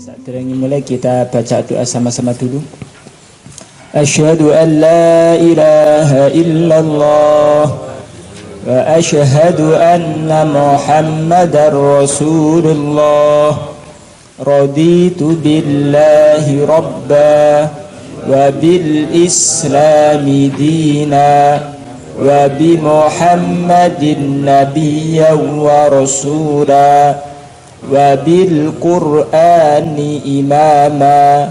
Saat mulai kita baca doa sama-sama dulu. Asyhadu an la ilaha illallah wa asyhadu anna Muhammadar Rasulullah. Raditu billahi rabba wa bil islami dina wa bi Muhammadin nabiyyan wa rasula wa bil Qur'ani imama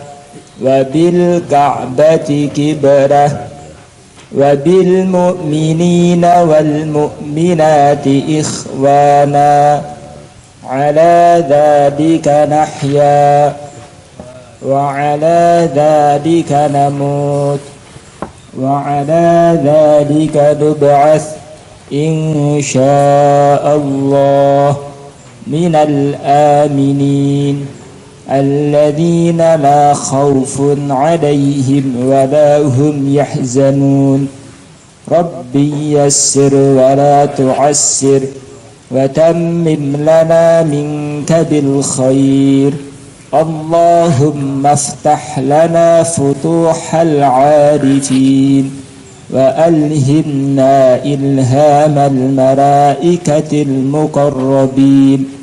wa bil Ka'bati kibrah wa bil mu'minina wal mu'minati ikhwana ala dzalika nahya wa ala dzalika namut wa ala dzalika nub'ats insyaallah minal aminin alladzina la khaufun alaihim wa la hum yahzanun rabbi yassir wa la tu'assir wa tammim lana minka bil khair Allahumma aftah lana futuhal arifin wa alhimna ilhamal malaikatil muqarrabin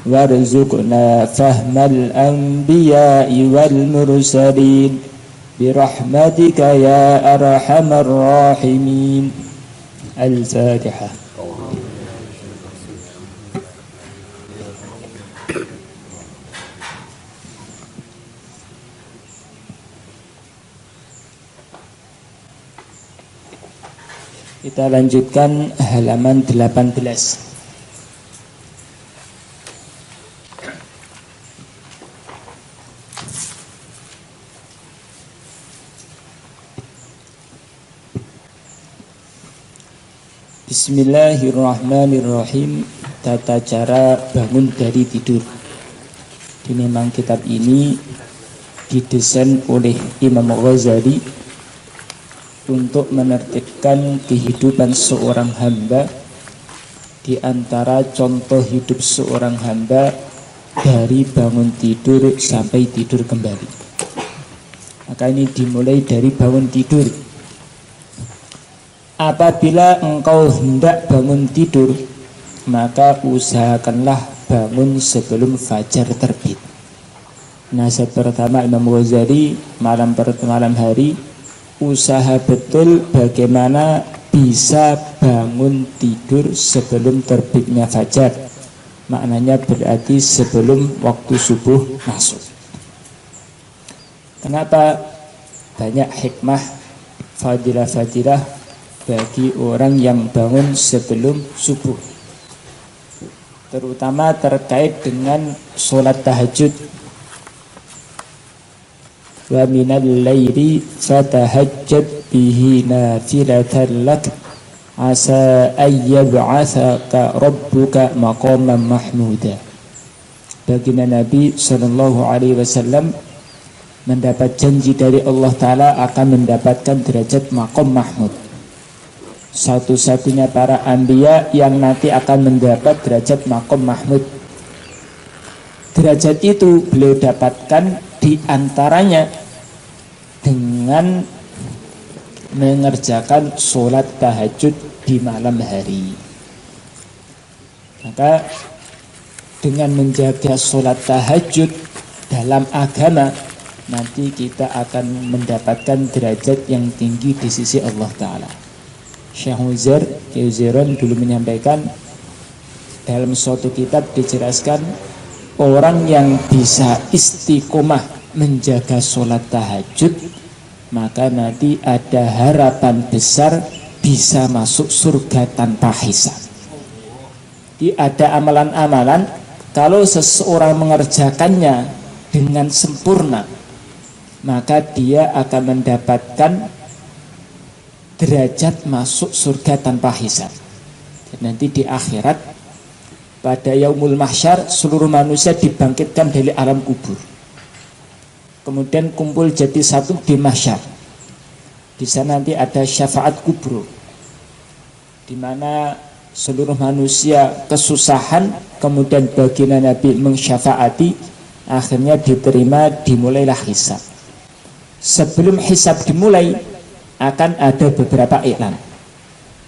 warzuqna fahmal anbiya'i wal mursalin birahmatika ya arhamar rahimin. Al-Fatihah. Kita lanjutkan halaman 18. Bismillahirrahmanirrahim. Tata cara bangun dari tidur. Ini memang kitab ini didesain oleh Imam Ghazali untuk menertibkan kehidupan seorang hamba. Di antara contoh hidup seorang hamba dari bangun tidur sampai tidur kembali. Maka ini dimulai dari bangun tidur. Apabila engkau hendak bangun tidur, maka usahakanlah bangun sebelum fajar terbit. Nasihat pertama Imam Ghazali malam hari, usaha betul bagaimana bisa bangun tidur sebelum terbitnya fajar. Maknanya berarti sebelum waktu subuh masuk. Kenapa? Banyak hikmah, fadilah-fadilah bagi orang yang bangun sebelum subuh, terutama terkait dengan sholat tahajud. Wa minal laili fatahajjad bihi nafilatan lak asa ayyab'atsaka rabbuka maqaman mahmuda. Baginda Nabi sallallahu alaihi wasallam mendapat janji dari Allah Ta'ala akan mendapatkan derajat maqam mahmud, satu-satunya para anbiya yang nanti akan mendapat derajat maqam mahmud. Derajat itu beliau dapatkan diantaranya dengan mengerjakan sholat tahajud di malam hari. Maka dengan menjaga sholat tahajud dalam agama, nanti kita akan mendapatkan derajat yang tinggi di sisi Allah Ta'ala. Syekh Uzair dulu menyampaikan dalam suatu kitab dijelaskan, orang yang bisa istiqomah menjaga sholat tahajud, maka nanti ada harapan besar bisa masuk surga tanpa hisab. Jadi ada amalan-amalan, kalau seseorang mengerjakannya dengan sempurna, maka dia akan mendapatkan derajat masuk surga tanpa hisab. Nanti di akhirat pada yaumul mahsyar seluruh manusia dibangkitkan dari alam kubur, kemudian kumpul jadi satu di mahsyar. Di sana nanti ada syafaat kubro, di mana seluruh manusia kesusahan, kemudian baginda Nabi mensyafaati akhirnya diterima, dimulailah hisab. Sebelum hisab dimulai akan ada beberapa iklan.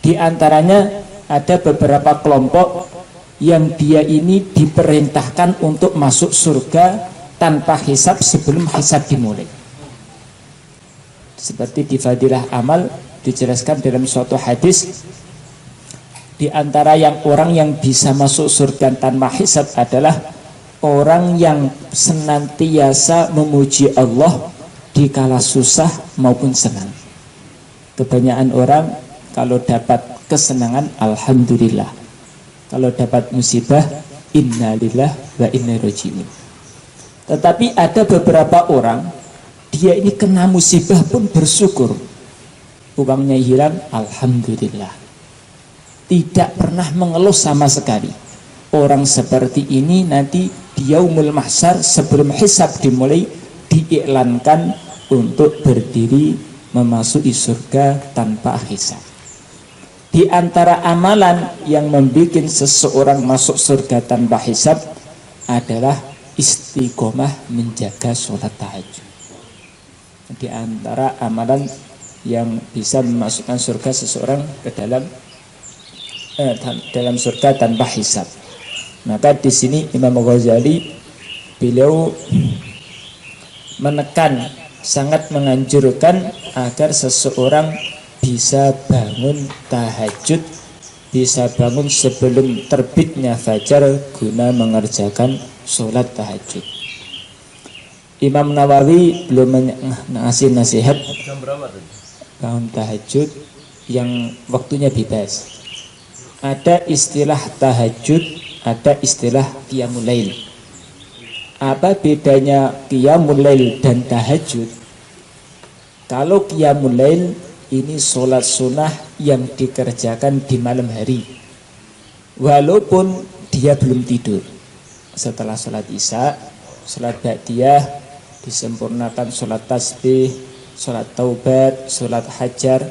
Di antaranya ada beberapa kelompok yang dia ini diperintahkan untuk masuk surga tanpa hisab sebelum hisab dimulai. Seperti di Fadilah Amal dijelaskan dalam suatu hadis, di antara orang yang bisa masuk surga tanpa hisab adalah orang yang senantiasa memuji Allah di kala susah maupun senang. Kebanyakan orang kalau dapat kesenangan alhamdulillah, kalau dapat musibah innalillah wa inna ilaihi raji'un. Tetapi ada beberapa orang dia ini kena musibah pun bersyukur, uangnya hilang alhamdulillah, tidak pernah mengeluh sama sekali. Orang seperti ini nanti di yaumul mahsyar sebelum hisab dimulai diiklankan untuk berdiri memasuki surga tanpa hisab. Di antara amalan yang membuat seseorang masuk surga tanpa hisab adalah istiqomah menjaga sholat tahajud. Di antara amalan yang bisa memasukkan surga seseorang ke dalam surga tanpa hisab. Maka di sini Imam Ghazali beliau menekan, sangat menganjurkan agar seseorang bisa bangun tahajud, bisa bangun sebelum terbitnya fajar guna mengerjakan sholat tahajud. Imam Nawawi belum ngasih nasihat bangun tahajud yang waktunya bebas. Ada istilah tahajud, ada istilah qiyamul lail. Apa bedanya qiyamul lail dan tahajud? Kalau qiyamul lail ini sholat sunnah yang dikerjakan di malam hari, walaupun dia belum tidur. Setelah sholat isya, sholat ba'diyah, disempurnakan sholat tasbih, sholat taubat, sholat hajar,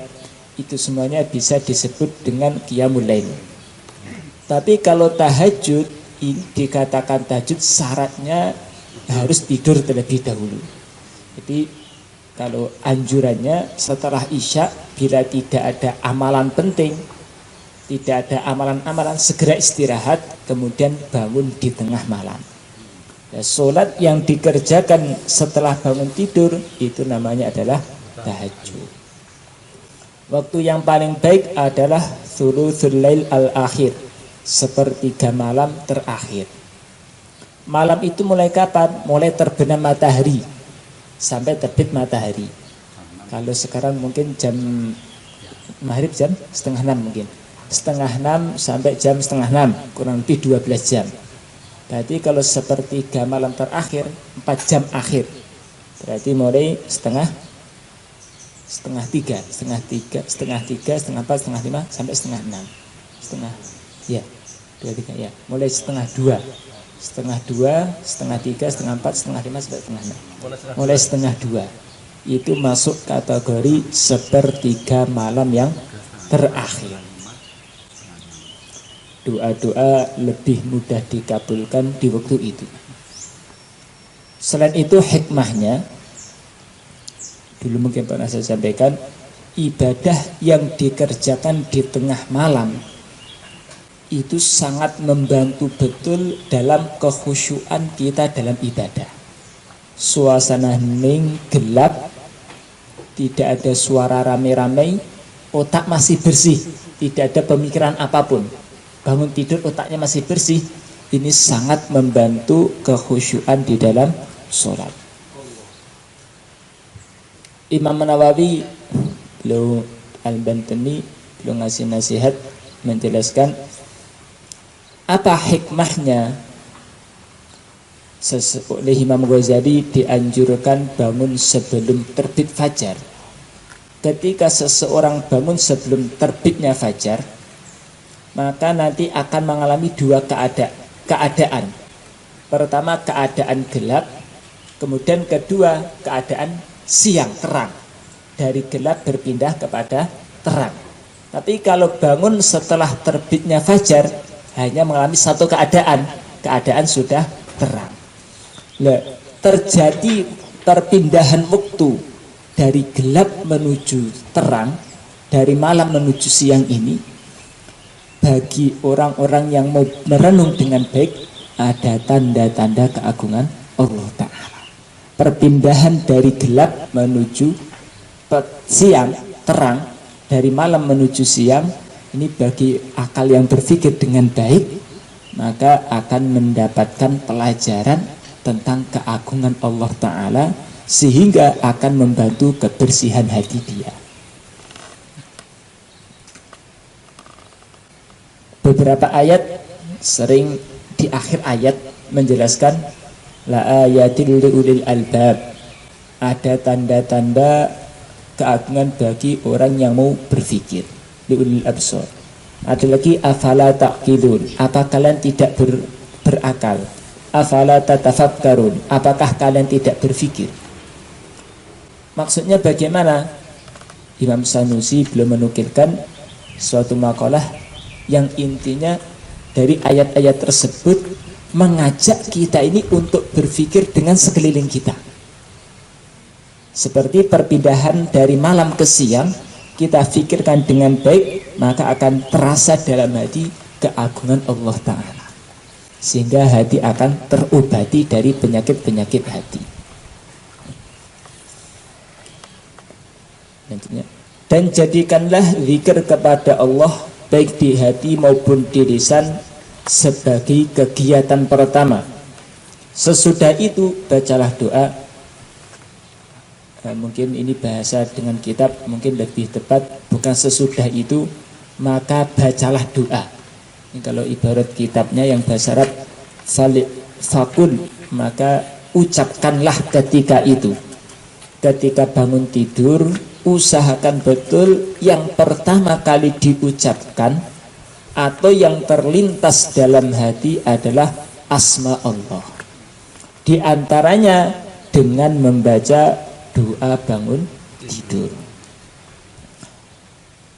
itu semuanya bisa disebut dengan qiyamul lail. Tapi kalau tahajud, ini dikatakan tahajud syaratnya harus tidur terlebih dahulu. Jadi kalau anjurannya setelah isya, bila tidak ada amalan penting, tidak ada amalan-amalan, segera istirahat, kemudian bangun di tengah malam. Ya, sholat yang dikerjakan setelah bangun tidur itu namanya adalah tahajud. Waktu yang paling baik adalah thuluthul lail al-akhir, sepertiga malam terakhir. Malam itu mulai kapan? Mulai terbenam matahari sampai terbit matahari. Kalau sekarang mungkin jam maghrib jam 5:30 mungkin. 5:30 sampai jam 5:30, kurang lebih 12 jam. Berarti kalau sepertiga malam terakhir 4 jam akhir. Berarti mulai setengah 3, setengah 4, setengah 5 sampai setengah 6. Setengah ya, 2, 3 ya. Mulai setengah 2, setengah 3, setengah 4, setengah 5 sampai setengah 6. Mulai setengah 2 itu masuk kategori sepertiga malam yang terakhir. Doa-doa lebih mudah dikabulkan di waktu itu. Selain itu hikmahnya, dulu mungkin pernah saya sampaikan, ibadah yang dikerjakan di tengah malam itu sangat membantu betul dalam kekhusyuan kita dalam ibadah. Suasana hening, gelap, tidak ada suara rame-rame, otak masih bersih, tidak ada pemikiran apapun. Bangun tidur otaknya masih bersih, ini sangat membantu kekhusyuan di dalam sholat. Imam Nawawi beliau Al-Bantani beliau ngasih nasihat menjelaskan apa hikmahnya oleh Imam Ghazali dianjurkan bangun sebelum terbit fajar. Ketika seseorang bangun sebelum terbitnya fajar, maka nanti akan mengalami dua keadaan. Pertama keadaan gelap, kemudian kedua keadaan siang terang. Dari gelap berpindah kepada terang. Tapi kalau bangun setelah terbitnya fajar, hanya mengalami satu keadaan sudah terang. Nah, terjadi perpindahan waktu dari gelap menuju terang, dari malam menuju siang ini, bagi orang-orang yang mau merenung dengan baik, ada tanda-tanda keagungan Allah Ta'ala. Perpindahan dari gelap menuju siang, terang, dari malam menuju siang, ini bagi akal yang berpikir dengan baik, maka akan mendapatkan pelajaran tentang keagungan Allah Ta'ala, sehingga akan membantu kebersihan hati dia. Beberapa ayat sering di akhir ayat menjelaskan la ayatil liulil albab, ada tanda-tanda keagungan bagi orang yang mau berpikir, liulil absar. Ada lagi afala taqilun, apa kalian tidak berakal? Afala tatafakkarun, apakah kalian tidak berpikir? Maksudnya bagaimana? Imam Sanusi belum menukilkan suatu makalah yang intinya dari ayat-ayat tersebut mengajak kita ini untuk berpikir dengan sekeliling kita. Seperti perpindahan dari malam ke siang, kita pikirkan dengan baik, maka akan terasa dalam hati keagungan Allah Ta'ala, sehingga hati akan terobati dari penyakit-penyakit hati. Dan jadikanlah zikir kepada Allah baik di hati maupun di lisan sebagai kegiatan pertama. Sesudah itu bacalah doa. Mungkin ini bahasa dengan kitab mungkin lebih tepat, bukan sesudah itu maka bacalah doa. Ini kalau ibarat kitabnya yang bahasa Arab fakul, maka ucapkanlah ketika itu. Ketika bangun tidur, usahakan betul yang pertama kali diucapkan atau yang terlintas dalam hati adalah asma Allah. Di antaranya dengan membaca doa bangun tidur.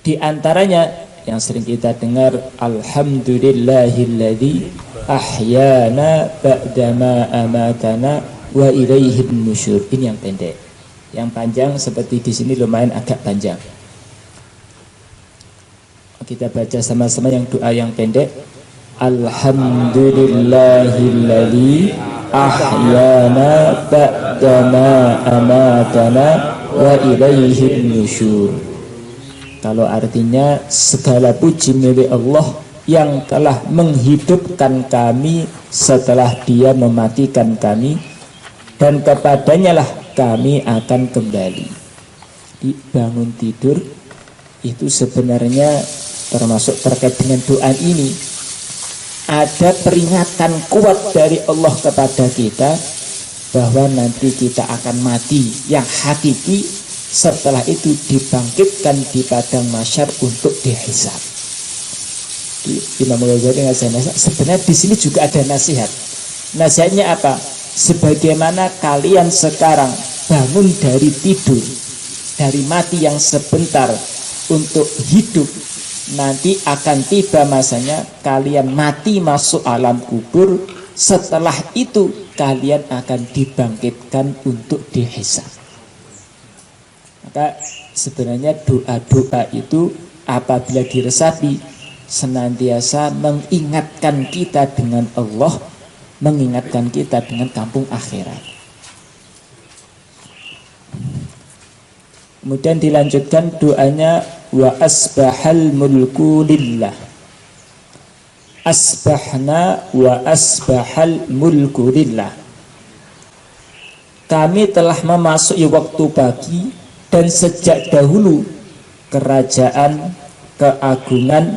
Di antaranya yang sering kita dengar, alhamdulillahilladzi ahyana ba'dama amatana wa ilaihin nusyur. Ini yang pendek. Yang panjang seperti di sini lumayan agak panjang. Kita baca sama-sama yang doa yang pendek. Alhamdulillahilladzi ahyana ba'dama amatana wa ilaihin nusyur. Kalau artinya segala puji milik Allah yang telah menghidupkan kami setelah Dia mematikan kami, dan kepadanya lah kami akan kembali. Di bangun tidur itu sebenarnya termasuk terkait dengan doa ini, ada peringatan kuat dari Allah kepada kita bahwa nanti kita akan mati yang hakiki, setelah itu dibangkitkan di padang mahsyar untuk dihisab. Imam Ghazali ngasih nasihat. Sebenarnya di sini juga ada nasihat. Nasihatnya apa? Sebagaimana kalian sekarang bangun dari tidur, dari mati yang sebentar untuk hidup, nanti akan tiba masanya kalian mati masuk alam kubur. Setelah itu kalian akan dibangkitkan untuk dihisab. Maka sebenarnya doa-doa itu apabila diresapi senantiasa mengingatkan kita dengan Allah, mengingatkan kita dengan kampung akhirat. Kemudian dilanjutkan doanya, wa asbahal mulku lillah. Asbahna wa asbahal mulku lillah. Kami telah memasuki waktu pagi, dan sejak dahulu kerajaan, keagungan,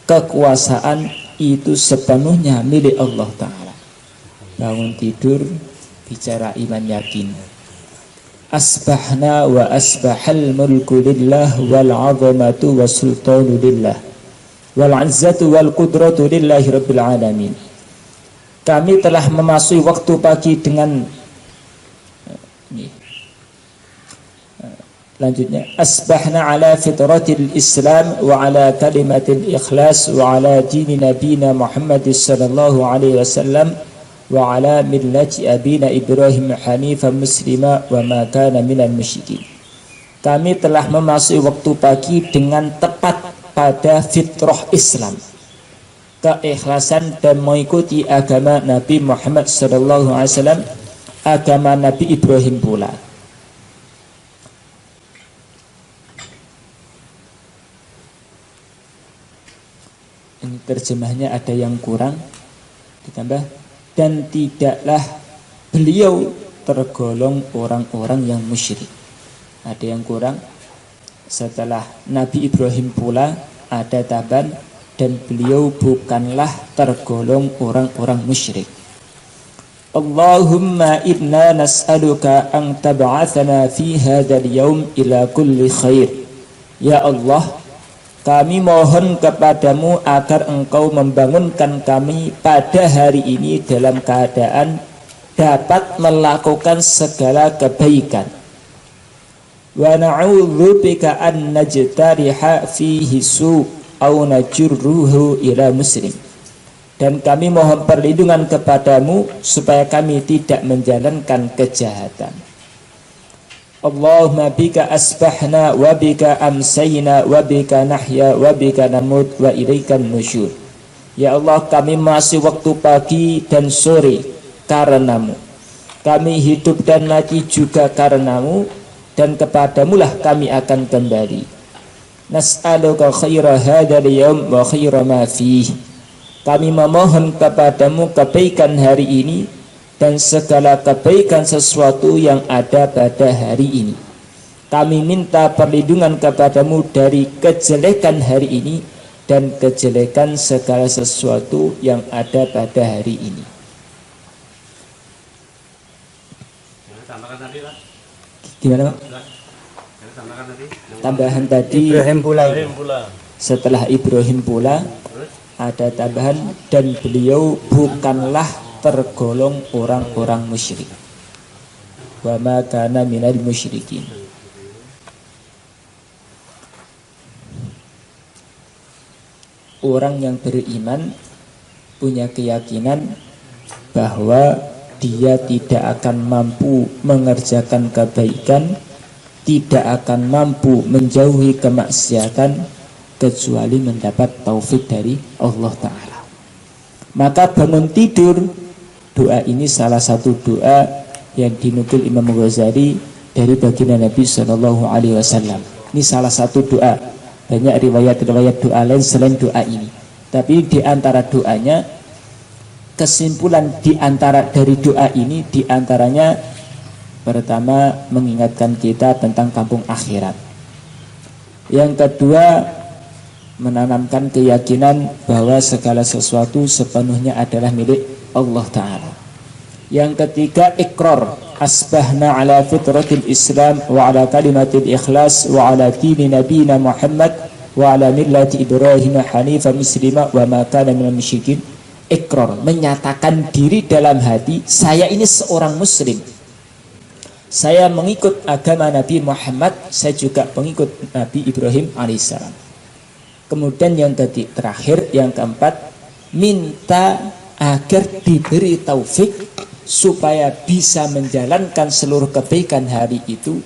kekuasaan itu sepenuhnya milik Allah Ta'ala. Bangun tidur bicara iman yakin. Asbahna wa asbahal mulku lillah wal 'azamatu was sultanu lillah wal 'izzatu wal qudratu lillahi rabbil alamin. Kami telah memasuki waktu pagi dengan lanjutnya, asbahna ala fitratil Islam wa ala kalimatil ikhlas wa ala dini nabina Muhammad sallallahu alaihi wasallam wa ala millati abina Ibrahim hanifan muslima wa ma kana minal musyrikin. Kami telah memasuki waktu pagi dengan tepat pada fitrah Islam, keikhlasan dan mengikuti agama Nabi Muhammad SAW, agama Nabi Ibrahim pula. Ini terjemahnya ada yang kurang, ditambah dan tidaklah beliau tergolong orang-orang yang musyrik. Ada yang kurang, setelah Nabi Ibrahim pula ada tambahan dan beliau bukanlah tergolong orang-orang musyrik. Allahumma inna nas'aluka an tab'athana fi hadzal yaum ila kulli khair. Ya Allah, kami mohon kepadamu agar engkau membangunkan kami pada hari ini dalam keadaan dapat melakukan segala kebaikan. Wa na'udzu bika an najtariha fihi su' au najurruhu ila muslim. Dan kami mohon perlindungan kepadamu supaya kami tidak menjalankan kejahatan. Allahumma bika asbahna wa bika amsayna wa bika nahya wa bika namut wa ilaikan nusyur. Ya Allah, kami masih waktu pagi dan sore karenamu. Kami hidup dan mati juga karenamu, dan kepadamulah kami akan kembali. Nas'aluka khaira hadzal yaum wa khaira ma fihi. Kami memohon kepadamu kebaikan hari ini dan segala kebaikan sesuatu yang ada pada hari ini. Kami minta perlindungan kepadamu dari kejelekan hari ini dan kejelekan segala sesuatu yang ada pada hari ini. Gimana Pak? Tambahan tadi Ibrahim pula. Setelah Ibrahim pula ada tambahan dan beliau bukanlah tergolong orang-orang musyrik. Wa ma kana minal musyrikin. Orang yang beriman punya keyakinan bahwa dia tidak akan mampu mengerjakan kebaikan, tidak akan mampu menjauhi kemaksiatan kecuali mendapat taufik dari Allah Ta'ala. Maka bangun tidur, doa ini salah satu doa yang dinukil Imam Ghazali dari baginda Nabi SAW. Ini salah satu doa. Banyak riwayat-riwayat doa lain selain doa ini. Tapi di antara doanya, kesimpulan di antara dari doa ini diantaranya pertama mengingatkan kita tentang kampung akhirat. Yang kedua menanamkan keyakinan bahwa segala sesuatu sepenuhnya adalah milik Allah Ta'ala. Yang ketiga ikrar, asbahna ala fitratil Islam wa ala kalimatil ikhlas wa ala dini nabina Muhammad wa ala millati Ibrahim hanifan muslima wa ma kana minal musyrikin. Ikrar, menyatakan diri dalam hati, saya ini seorang muslim, saya mengikut agama Nabi Muhammad, saya juga pengikut Nabi Ibrahim alaihissalam. Kemudian yang terakhir, yang keempat, minta agar diberi taufik supaya bisa menjalankan seluruh kebaikan hari itu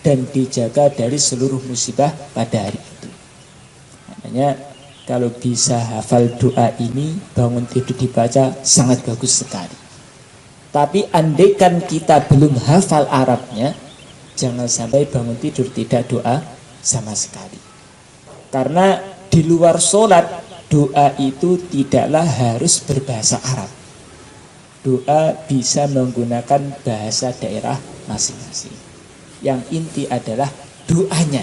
dan dijaga dari seluruh musibah pada hari itu. Makanya kalau bisa hafal doa ini, bangun tidur dibaca, sangat bagus sekali. Tapi andaikan kita belum hafal Arabnya, jangan sampai bangun tidur tidak doa sama sekali. Karena di luar sholat, doa itu tidaklah harus berbahasa Arab. Doa bisa menggunakan bahasa daerah masing-masing. Yang inti adalah doanya.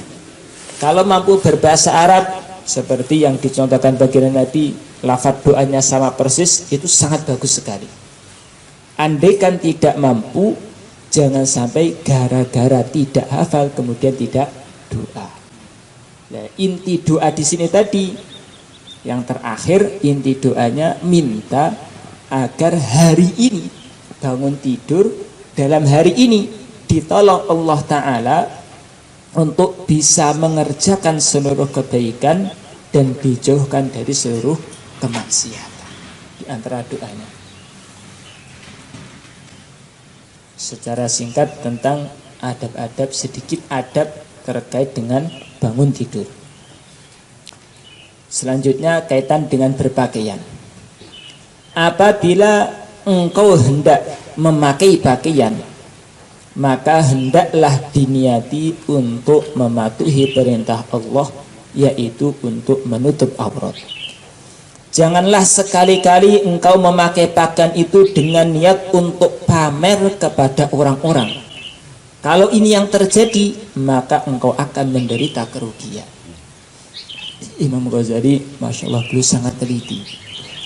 Kalau mampu berbahasa Arab, seperti yang dicontohkan baginda Nabi, lafaz doanya sama persis, itu sangat bagus sekali. Andaikan tidak mampu, jangan sampai gara-gara tidak hafal kemudian tidak doa. Nah, inti doa di sini tadi, yang terakhir inti doanya minta agar hari ini bangun tidur dalam hari ini ditolong Allah Ta'ala untuk bisa mengerjakan seluruh kebaikan dan dijauhkan dari seluruh kemaksiatan. Di antara doanya. secara singkat tentang adab-adab, sedikit adab terkait dengan bangun tidur. Selanjutnya kaitan dengan berpakaian. Apabila engkau hendak memakai pakaian, maka hendaklah diniati untuk mematuhi perintah Allah, yaitu untuk menutup aurat. Janganlah sekali-kali engkau memakai pakaian itu dengan niat untuk pamer kepada orang-orang. Kalau ini yang terjadi, maka engkau akan menderita kerugian. Imam Ghazali, Masya Allah, beliau sangat teliti.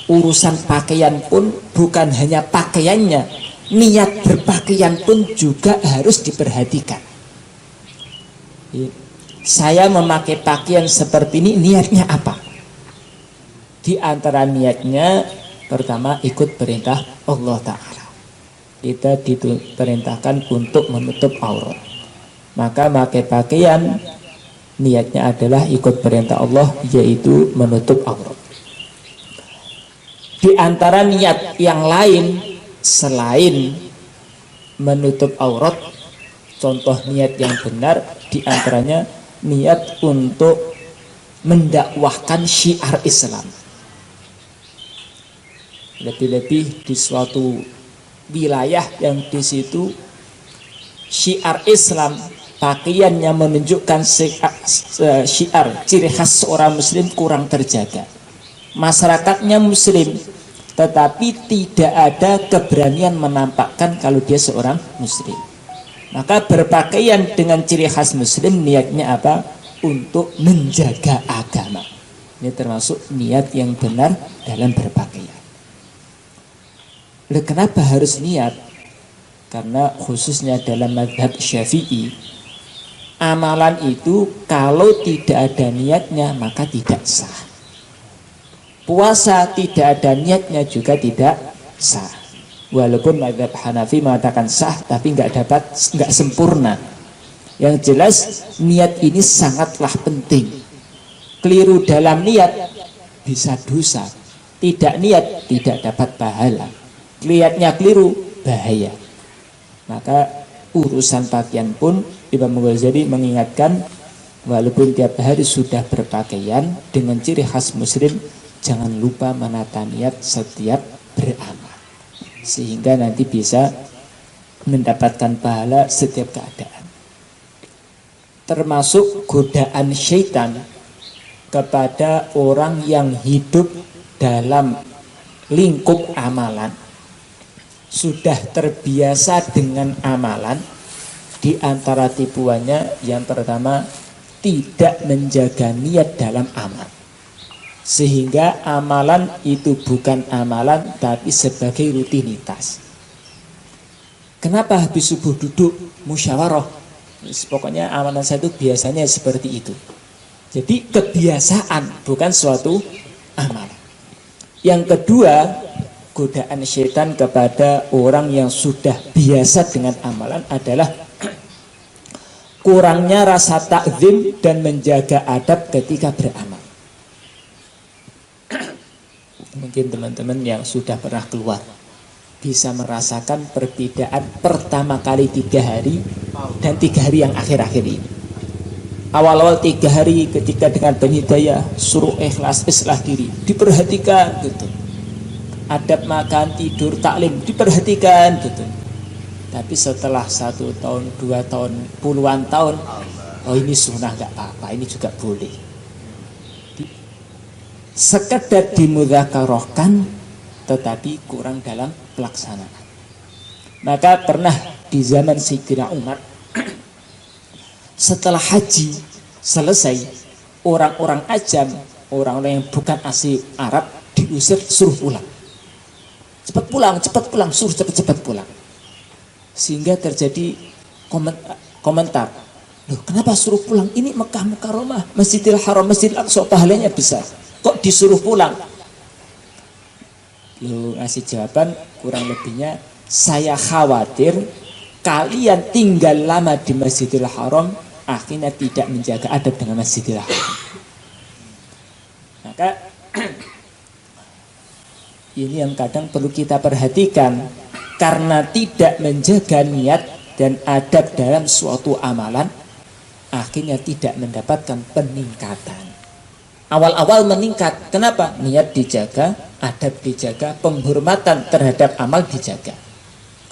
Urusan pakaian pun bukan hanya pakaiannya, niat berpakaian pun juga harus diperhatikan. Saya memakai pakaian seperti ini, niatnya apa? Di antara niatnya, pertama ikut perintah Allah Ta'ala. Kita diperintahkan untuk menutup aurat. Maka memakai pakaian, niatnya adalah ikut perintah Allah, yaitu menutup aurat. Di antara niat yang lain selain menutup aurat, contoh niat yang benar di antaranya niat untuk mendakwahkan syiar Islam. Lebih-lebih di suatu wilayah yang di situ syiar Islam, pakaiannya menunjukkan syiar, ciri khas seorang muslim kurang terjaga. Masyarakatnya muslim, tetapi tidak ada keberanian menampakkan kalau dia seorang muslim. Maka berpakaian dengan ciri khas muslim, niatnya apa? Untuk menjaga agama. Ini termasuk niat yang benar dalam berpakaian. Lalu kenapa harus niat? Karena khususnya dalam mazhab Syafi'i, amalan itu kalau tidak ada niatnya maka tidak sah. Puasa tidak ada niatnya juga tidak sah. Walaupun mazhab Hanafi mengatakan sah, tapi nggak sempurna. Yang jelas niat ini sangatlah penting. Keliru dalam niat bisa dosa. Tidak niat tidak dapat pahala. Niatnya keliru bahaya. Maka urusan pakaian pun Imam Ghazali mengingatkan, walaupun tiap hari sudah berpakaian dengan ciri khas muslim, jangan lupa menata niat setiap beramal, sehingga nanti bisa mendapatkan pahala setiap keadaan. Termasuk godaan syaitan kepada orang yang hidup dalam lingkup amalan, sudah terbiasa dengan amalan. Di antara tipuannya yang pertama, tidak menjaga niat dalam amal, sehingga amalan itu bukan amalan tapi sebagai rutinitas. Kenapa habis subuh duduk musyawarah? Pokoknya amalan saya itu biasanya seperti itu. Jadi kebiasaan, bukan suatu amalan. Yang kedua, godaan syaitan kepada orang yang sudah biasa dengan amalan adalah kurangnya rasa takzim dan menjaga adab ketika beramal. Mungkin teman-teman yang sudah pernah keluar bisa merasakan perbedaan pertama kali 3 hari dan 3 hari yang akhir-akhir ini. Awal-awal 3 hari ketika dengan penhidayah suruh ikhlas, islah diri, diperhatikan gitu. Adab makan, tidur, taklim diperhatikan gitu. Tapi setelah 1 tahun, 2 tahun, puluhan tahun, oh ini sunnah nggak apa-apa, ini juga boleh. Sekedar dimudzakarahkan, tetapi kurang dalam pelaksanaan. Maka pernah di zaman Sayyidina Umar, setelah haji selesai, orang-orang ajam, orang-orang yang bukan asli Arab diusir, suruh pulang. Cepat pulang, suruh cepat pulang. Sehingga terjadi komentar, loh kenapa suruh pulang? Ini Mekah Mukarramah, Masjidil Haram, Masjidil Aqsa, pahalanya besar. Kok disuruh pulang? Lu ngasih jawaban kurang lebihnya, saya khawatir kalian tinggal lama di Masjidil Haram akhirnya tidak menjaga adab dengan Masjidil Haram. Maka ini yang kadang perlu kita perhatikan. karena tidak menjaga niat dan adab dalam suatu amalan, akhirnya tidak mendapatkan peningkatan. Awal-awal meningkat, kenapa? Niat dijaga, adab dijaga, penghormatan terhadap amal dijaga.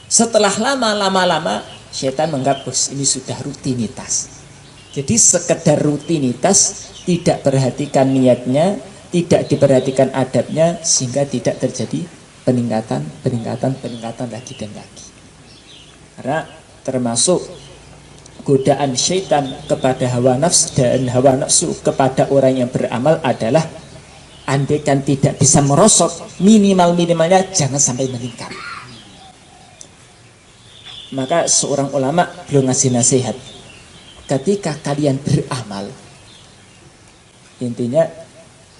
Setelah lama-lama setan menganggap ini sudah rutinitas. Jadi sekedar rutinitas, tidak perhatikan niatnya, tidak diperhatikan adabnya, sehingga tidak terjadi peningkatan lagi dan lagi. Karena termasuk godaan syaitan kepada hawa nafsu dan hawa nafsu kepada orang yang beramal adalah andaikan tidak bisa merosot, minimalnya jangan sampai meningkat. Maka seorang ulama belum ngasih nasihat, ketika kalian beramal, intinya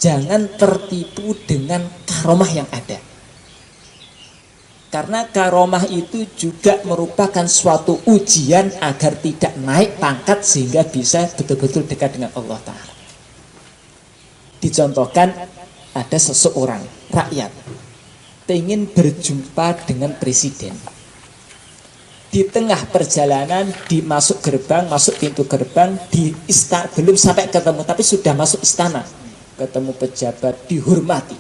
jangan tertipu dengan karomah yang ada. Karena karomah itu juga merupakan suatu ujian agar tidak naik pangkat sehingga bisa betul-betul dekat dengan Allah Ta'ala. Dicontohkan, ada seseorang rakyat ingin berjumpa dengan presiden. Di tengah perjalanan, masuk pintu gerbang, di istana, belum sampai ketemu, tapi sudah masuk istana, ketemu pejabat, dihormati.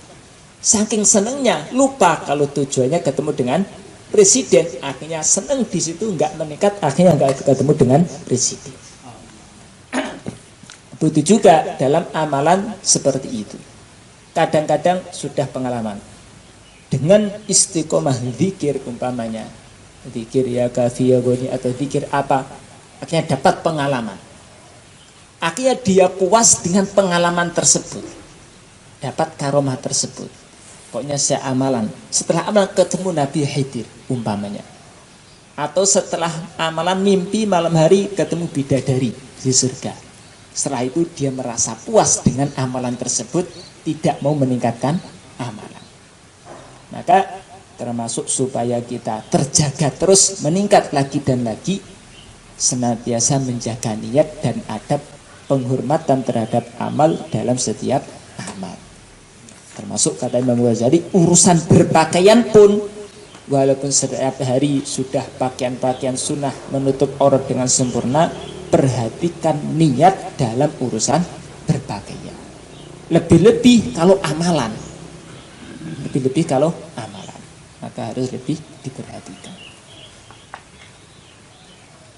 Saking senengnya lupa kalau tujuannya ketemu dengan presiden, akhirnya seneng di situ, nggak meningkat, akhirnya nggak ketemu dengan presiden. Begitu juga dalam amalan seperti itu. Kadang-kadang sudah pengalaman dengan istiqomah zikir, umpamanya zikir ya kafi ya goni atau zikir apa, akhirnya dapat pengalaman. Akhirnya dia puas dengan pengalaman tersebut, dapat karomah tersebut. Pokoknya saya amalan, setelah amalan ketemu Nabi Khidir umpamanya, atau setelah amalan mimpi malam hari ketemu bidadari di surga. Setelah itu dia merasa puas dengan amalan tersebut, tidak mau meningkatkan amalan. Maka termasuk supaya kita terjaga terus, meningkat lagi dan lagi, senantiasa menjaga niat dan adab penghormatan terhadap amal dalam setiap amal. Termasuk kata Imam Ghazali, urusan berpakaian pun, walaupun setiap hari sudah pakaian-pakaian sunnah menutup aurat dengan sempurna, perhatikan niat dalam urusan berpakaian. Lebih-lebih kalau amalan, maka harus lebih diperhatikan.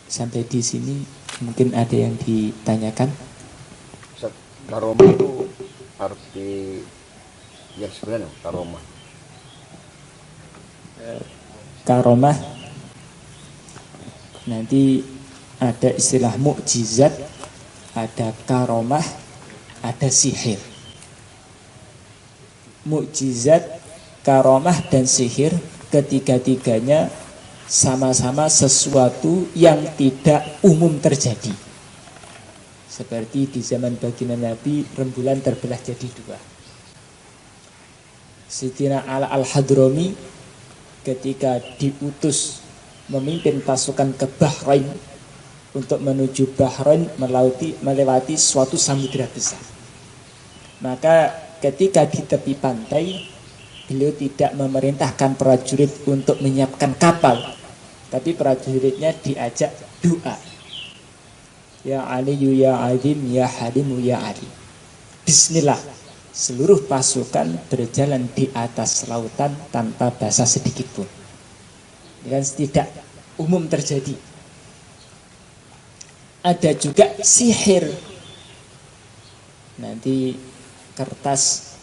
Sampai di sini mungkin ada yang ditanyakan. Karomah itu arti yang sebenarnya karomah nanti ada istilah mukjizat, ada karomah, ada sihir. Mukjizat, karomah dan sihir, ketiga-tiganya sama-sama sesuatu yang tidak umum terjadi. Seperti di zaman baginda Nabi, rembulan terbelah jadi dua. Sayyidina Ala al-Hadrami ketika diutus memimpin pasukan ke Bahrain untuk menuju Bahrain, melewati suatu samudera besar. Maka ketika di tepi pantai, beliau tidak memerintahkan prajurit untuk menyiapkan kapal, tapi prajuritnya diajak doa. Ya Aliyu ya Azim ya Halimu ya Ali. Bismillah. Seluruh pasukan berjalan di atas lautan tanpa basah sedikit pun. Ini kan tidak umum terjadi. Ada juga sihir. Nanti kertas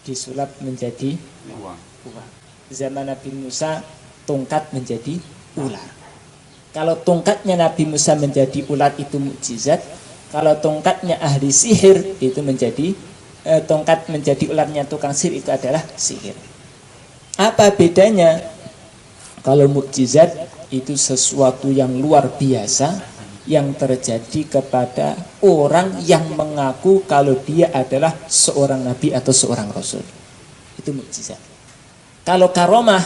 disulap menjadi uang. Zaman Nabi Musa, tongkat menjadi ular. Kalau tongkatnya Nabi Musa menjadi ular itu mukjizat. Kalau tongkatnya ahli sihir itu menjadi tongkat menjadi ularnya tukang sihir itu adalah sihir. Apa bedanya? Kalau mukjizat itu sesuatu yang luar biasa yang terjadi kepada orang yang mengaku kalau dia adalah seorang nabi atau seorang rasul. Itu mukjizat. Kalau karomah,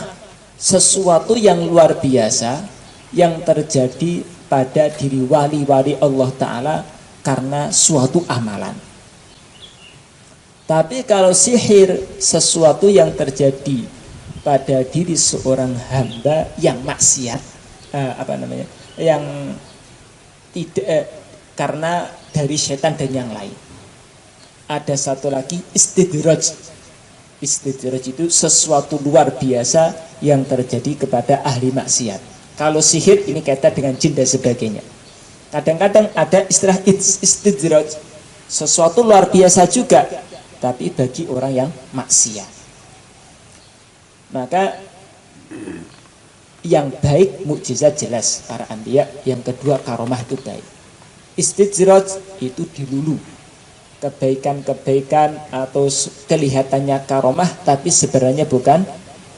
sesuatu yang luar biasa yang terjadi pada diri wali-wali Allah Ta'ala karena suatu amalan. Tapi kalau sihir, sesuatu yang terjadi pada diri seorang hamba yang maksiat, yang tidak karena dari setan dan yang lain. Ada satu lagi istidraj. Istidraj itu sesuatu luar biasa yang terjadi kepada ahli maksiat. Kalau sihir ini kaitan dengan jin dan sebagainya. Kadang-kadang ada istilah istidraj, sesuatu luar biasa juga, tapi bagi orang yang maksiat. Maka yang baik mukjizat jelas para anbiya, yang kedua karomah itu baik. Istidraj itu dilulu, kebaikan-kebaikan atau kelihatannya karomah tapi sebenarnya bukan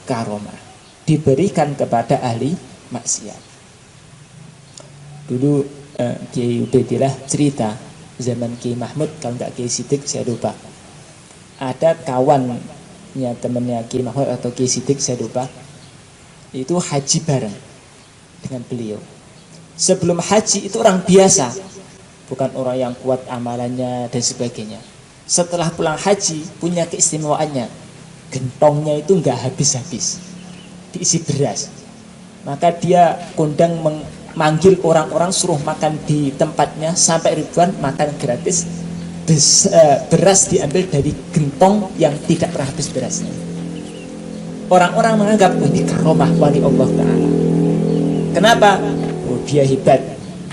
karomah, diberikan kepada ahli maksiat. Dulu Kiai Ubaidillah cerita zaman Kiai Mahmud, kalau nggak Kiai Sidik saya lupa, ada kawannya temannya Kiai Mahmud atau Kiai Sidik saya lupa, itu haji bareng dengan beliau. Sebelum haji itu orang biasa, bukan orang yang kuat amalannya dan sebagainya. Setelah pulang haji punya keistimewaannya, gentongnya itu nggak habis-habis, diisi beras. Maka dia kondang manggil orang-orang suruh makan di tempatnya sampai ribuan, makan gratis. Beras diambil dari gentong yang tidak pernah habis berasnya. Orang-orang menganggap ini karomah wali Allah Ta'ala. Kenapa? Oh, dia hebat,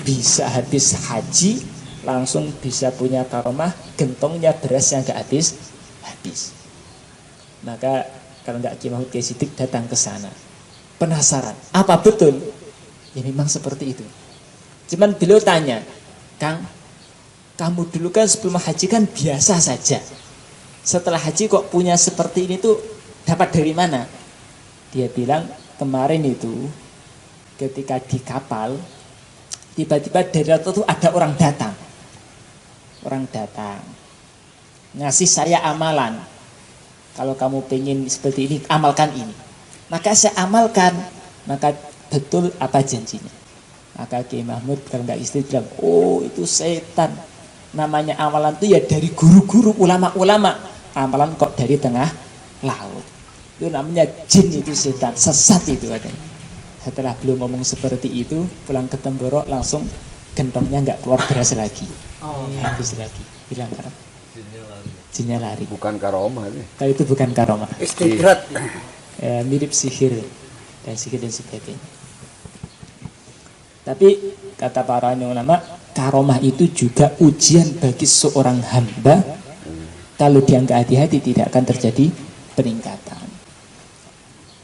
bisa habis haji langsung bisa punya karomah, gentongnya beras yang gak habis. Maka kalau nggak Kiai Mahmud Kiai Sidik datang ke sana, penasaran apa betul? Ya memang seperti itu. Cuman beliau tanya, Kang, kamu dulu kan sebelum haji kan biasa saja, setelah haji kok punya seperti ini tuh dapat dari mana? Dia bilang kemarin itu ketika di kapal, tiba-tiba dari laut itu ada orang datang ngasih saya amalan, kalau kamu pengen seperti ini amalkan ini. Maka saya amalkan, maka betul apa janjinya. Maka Kiai Mahmud kalau nggak istri bilang, oh itu setan, namanya amalan itu ya dari guru-guru ulama-ulama, amalan kok dari tengah laut, itu namanya jin, itu setan, sesat itu katanya. Setelah belum ngomong seperti itu, pulang ke Temboro langsung gentongnya nggak keluar beras lagi, habis lagi, bilang karena jinnya lari. Bukan karomah ini. Kalau itu bukan karomah, Istidrat. Mirip sihir dan sebagainya. Tapi kata para ulama, karomah itu juga ujian bagi seorang hamba. Kalau dia nggak hati-hati tidak akan terjadi peningkatan.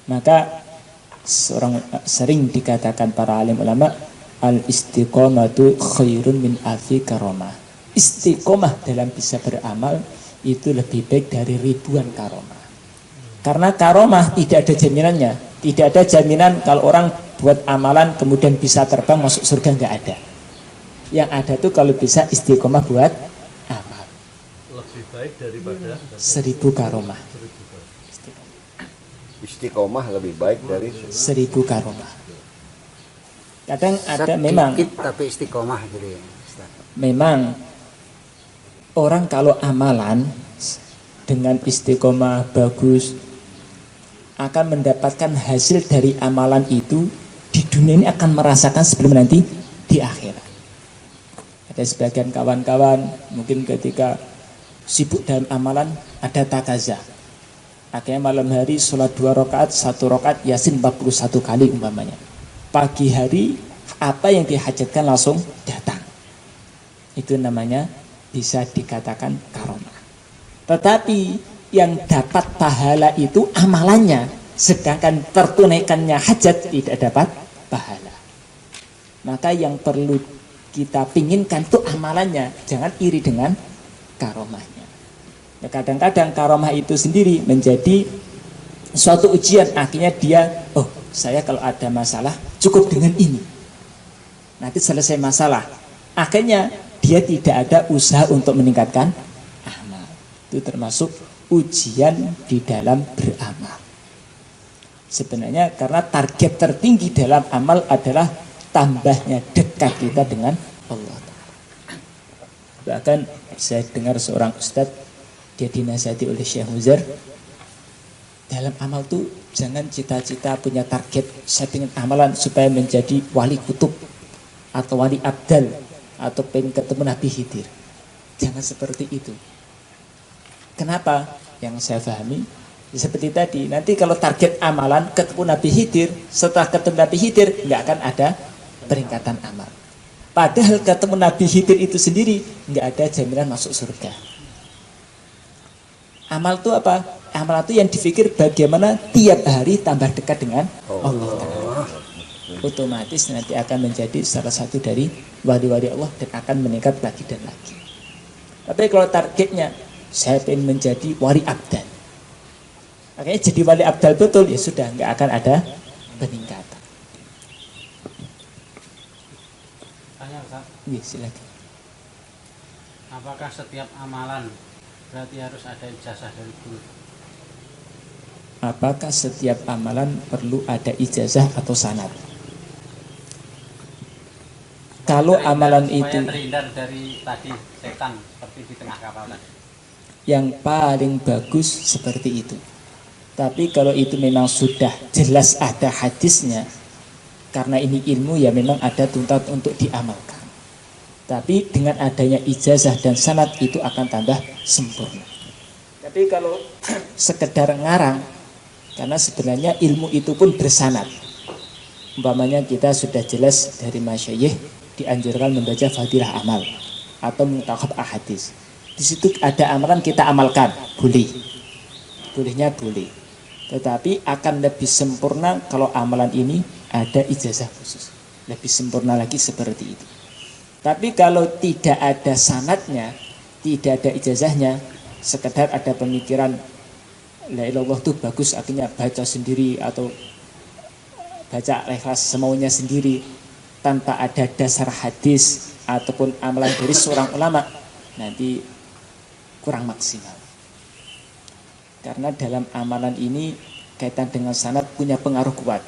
Maka sering dikatakan para alim ulama, al istiqomatu khairun min alfi karomah. Istiqomah dalam bisa beramal itu lebih baik dari ribuan karomah. Karena karomah tidak ada jaminannya. Tidak ada jaminan kalau orang buat amalan kemudian bisa terbang masuk surga, nggak ada. Yang ada tuh kalau bisa istiqomah buat amal. Lebih baik daripada 1000 karomah. Istiqomah lebih baik dari 1000 karomah. Kadang ada memang, tapi istiqomah gitu ya, Ustaz. memang orang kalau amalan dengan istiqomah bagus akan mendapatkan hasil dari amalan itu di dunia ini, akan merasakan sebelum nanti di akhirat. Ada sebagian kawan-kawan mungkin ketika sibuk dalam amalan ada takaza, akhirnya malam hari sholat 2 rakaat, 1 rakaat Yasin 41 kali umpamanya. Pagi hari apa yang dihajatkan langsung datang. Itu namanya bisa dikatakan karomah. Tetapi yang dapat pahala itu amalannya, sedangkan tertunaikannya hajat tidak dapat pahala. Maka yang perlu kita pinginkan itu amalannya, jangan iri dengan karomahnya. Ya, kadang-kadang karomah itu sendiri menjadi suatu ujian, akhirnya dia, oh saya kalau ada masalah cukup dengan ini, nanti selesai masalah. Akhirnya dia tidak ada usaha untuk meningkatkan amal. Itu termasuk ujian di dalam beramal. Sebenarnya karena target tertinggi dalam amal adalah tambahnya dekat kita dengan Allah. Bahkan saya dengar seorang ustadz, dia dinasihati oleh Syekh Muzar, dalam amal tuh jangan cita-cita punya target saya ingin amalan supaya menjadi wali kutub atau wali abdal atau pengen ketemu Nabi Khidir. Jangan seperti itu. Kenapa? Yang saya pahami seperti tadi, nanti kalau target amalan ketemu Nabi Khidir, setelah ketemu Nabi Khidir nggak akan ada peningkatan amal. Padahal ketemu Nabi Khidir itu sendiri nggak ada jaminan masuk surga. Amal itu apa? Amal itu yang dipikir bagaimana tiap hari tambah dekat dengan Allah Ta'ala. Otomatis nanti akan menjadi salah satu dari wali-wali Allah dan akan meningkat lagi dan lagi. Tapi kalau targetnya saya ingin menjadi wali abdal, makanya jadi wali abdal betul, ya sudah nggak akan ada peningkatan. Tanya Ustaz, Ya, silakan. apakah setiap amalan berarti harus ada ijazah dari guru? Apakah setiap amalan perlu ada ijazah atau sanad? Kalau amalan Supaya itu terhindar dari tadi setan seperti di tengah kapal tadi. yang paling bagus seperti itu. Tapi kalau itu memang sudah jelas ada hadisnya, karena ini ilmu ya memang ada tuntutan untuk diamalkan. Tapi dengan adanya ijazah dan sanad itu akan tambah sempurna. Tapi kalau sekedar ngarang, karena sebenarnya ilmu itu pun bersanad. Umpamanya kita sudah jelas dari masyayikh dianjurkan membaca fadilah amal atau mutakhab ahadis. Di situ ada amalan kita amalkan, boleh. Bolehnya boleh. Tetapi akan lebih sempurna kalau amalan ini ada ijazah khusus. Lebih sempurna lagi seperti itu. Tapi kalau tidak ada sanadnya, tidak ada ijazahnya, sekedar ada pemikiran la ilallah itu bagus, akhirnya baca sendiri atau baca ikhlas semaunya sendiri tanpa ada dasar hadis ataupun amalan dari seorang ulama, nanti kurang maksimal. Karena dalam amalan ini kaitan dengan sanad punya pengaruh kuat.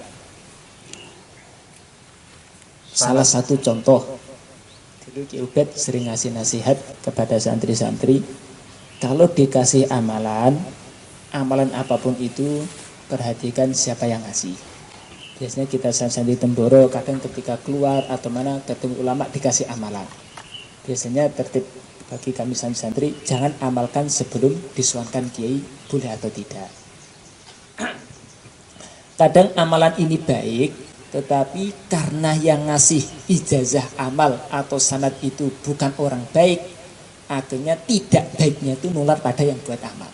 Salah satu contoh, dulu Ki Ubed sering ngasih nasihat kepada santri-santri, kalau dikasih amalan apapun itu, perhatikan siapa yang ngasih. Biasanya kita santri Temboro kadang ketika keluar atau mana ketemu ulama dikasih amalan. Biasanya tertib bagi kami santri, jangan amalkan sebelum disuankan kiai, boleh atau tidak. Kadang amalan ini baik, tetapi karena yang ngasih ijazah amal atau sanad itu bukan orang baik, akhirnya tidak baiknya itu nular pada yang buat amal.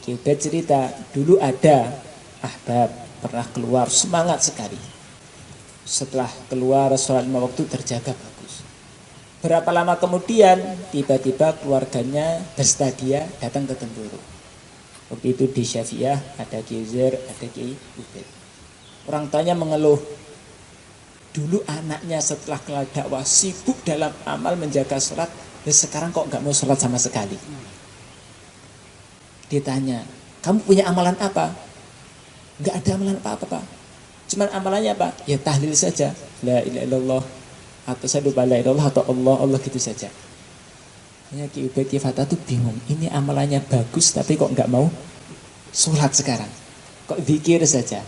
Ki Ubed cerita, dulu ada ahbab pernah keluar semangat sekali. Setelah keluar sholat 5 waktu terjaga bagus. Berapa lama kemudian tiba-tiba keluarganya berstadia datang ke Temboro. Waktu itu di Syafi'iyah ada Ki Uzair, ada Ki Ubed. Orang tuanya mengeluh, dulu anaknya setelah kelar dakwah sibuk dalam amal menjaga sholat, dan sekarang kok nggak mau sholat sama sekali. Ditanya, kamu punya amalan apa? Nggak ada amalan apa-apa, Pak. Cuman amalannya apa? Ya tahlil saja, la ilaha illallah, atau saya lupa la ilaha illallah atau Allah gitu saja. Hanya Ki Ubed Ki Fatah tuh bingung, ini amalannya bagus tapi kok nggak mau sholat sekarang, kok zikir saja.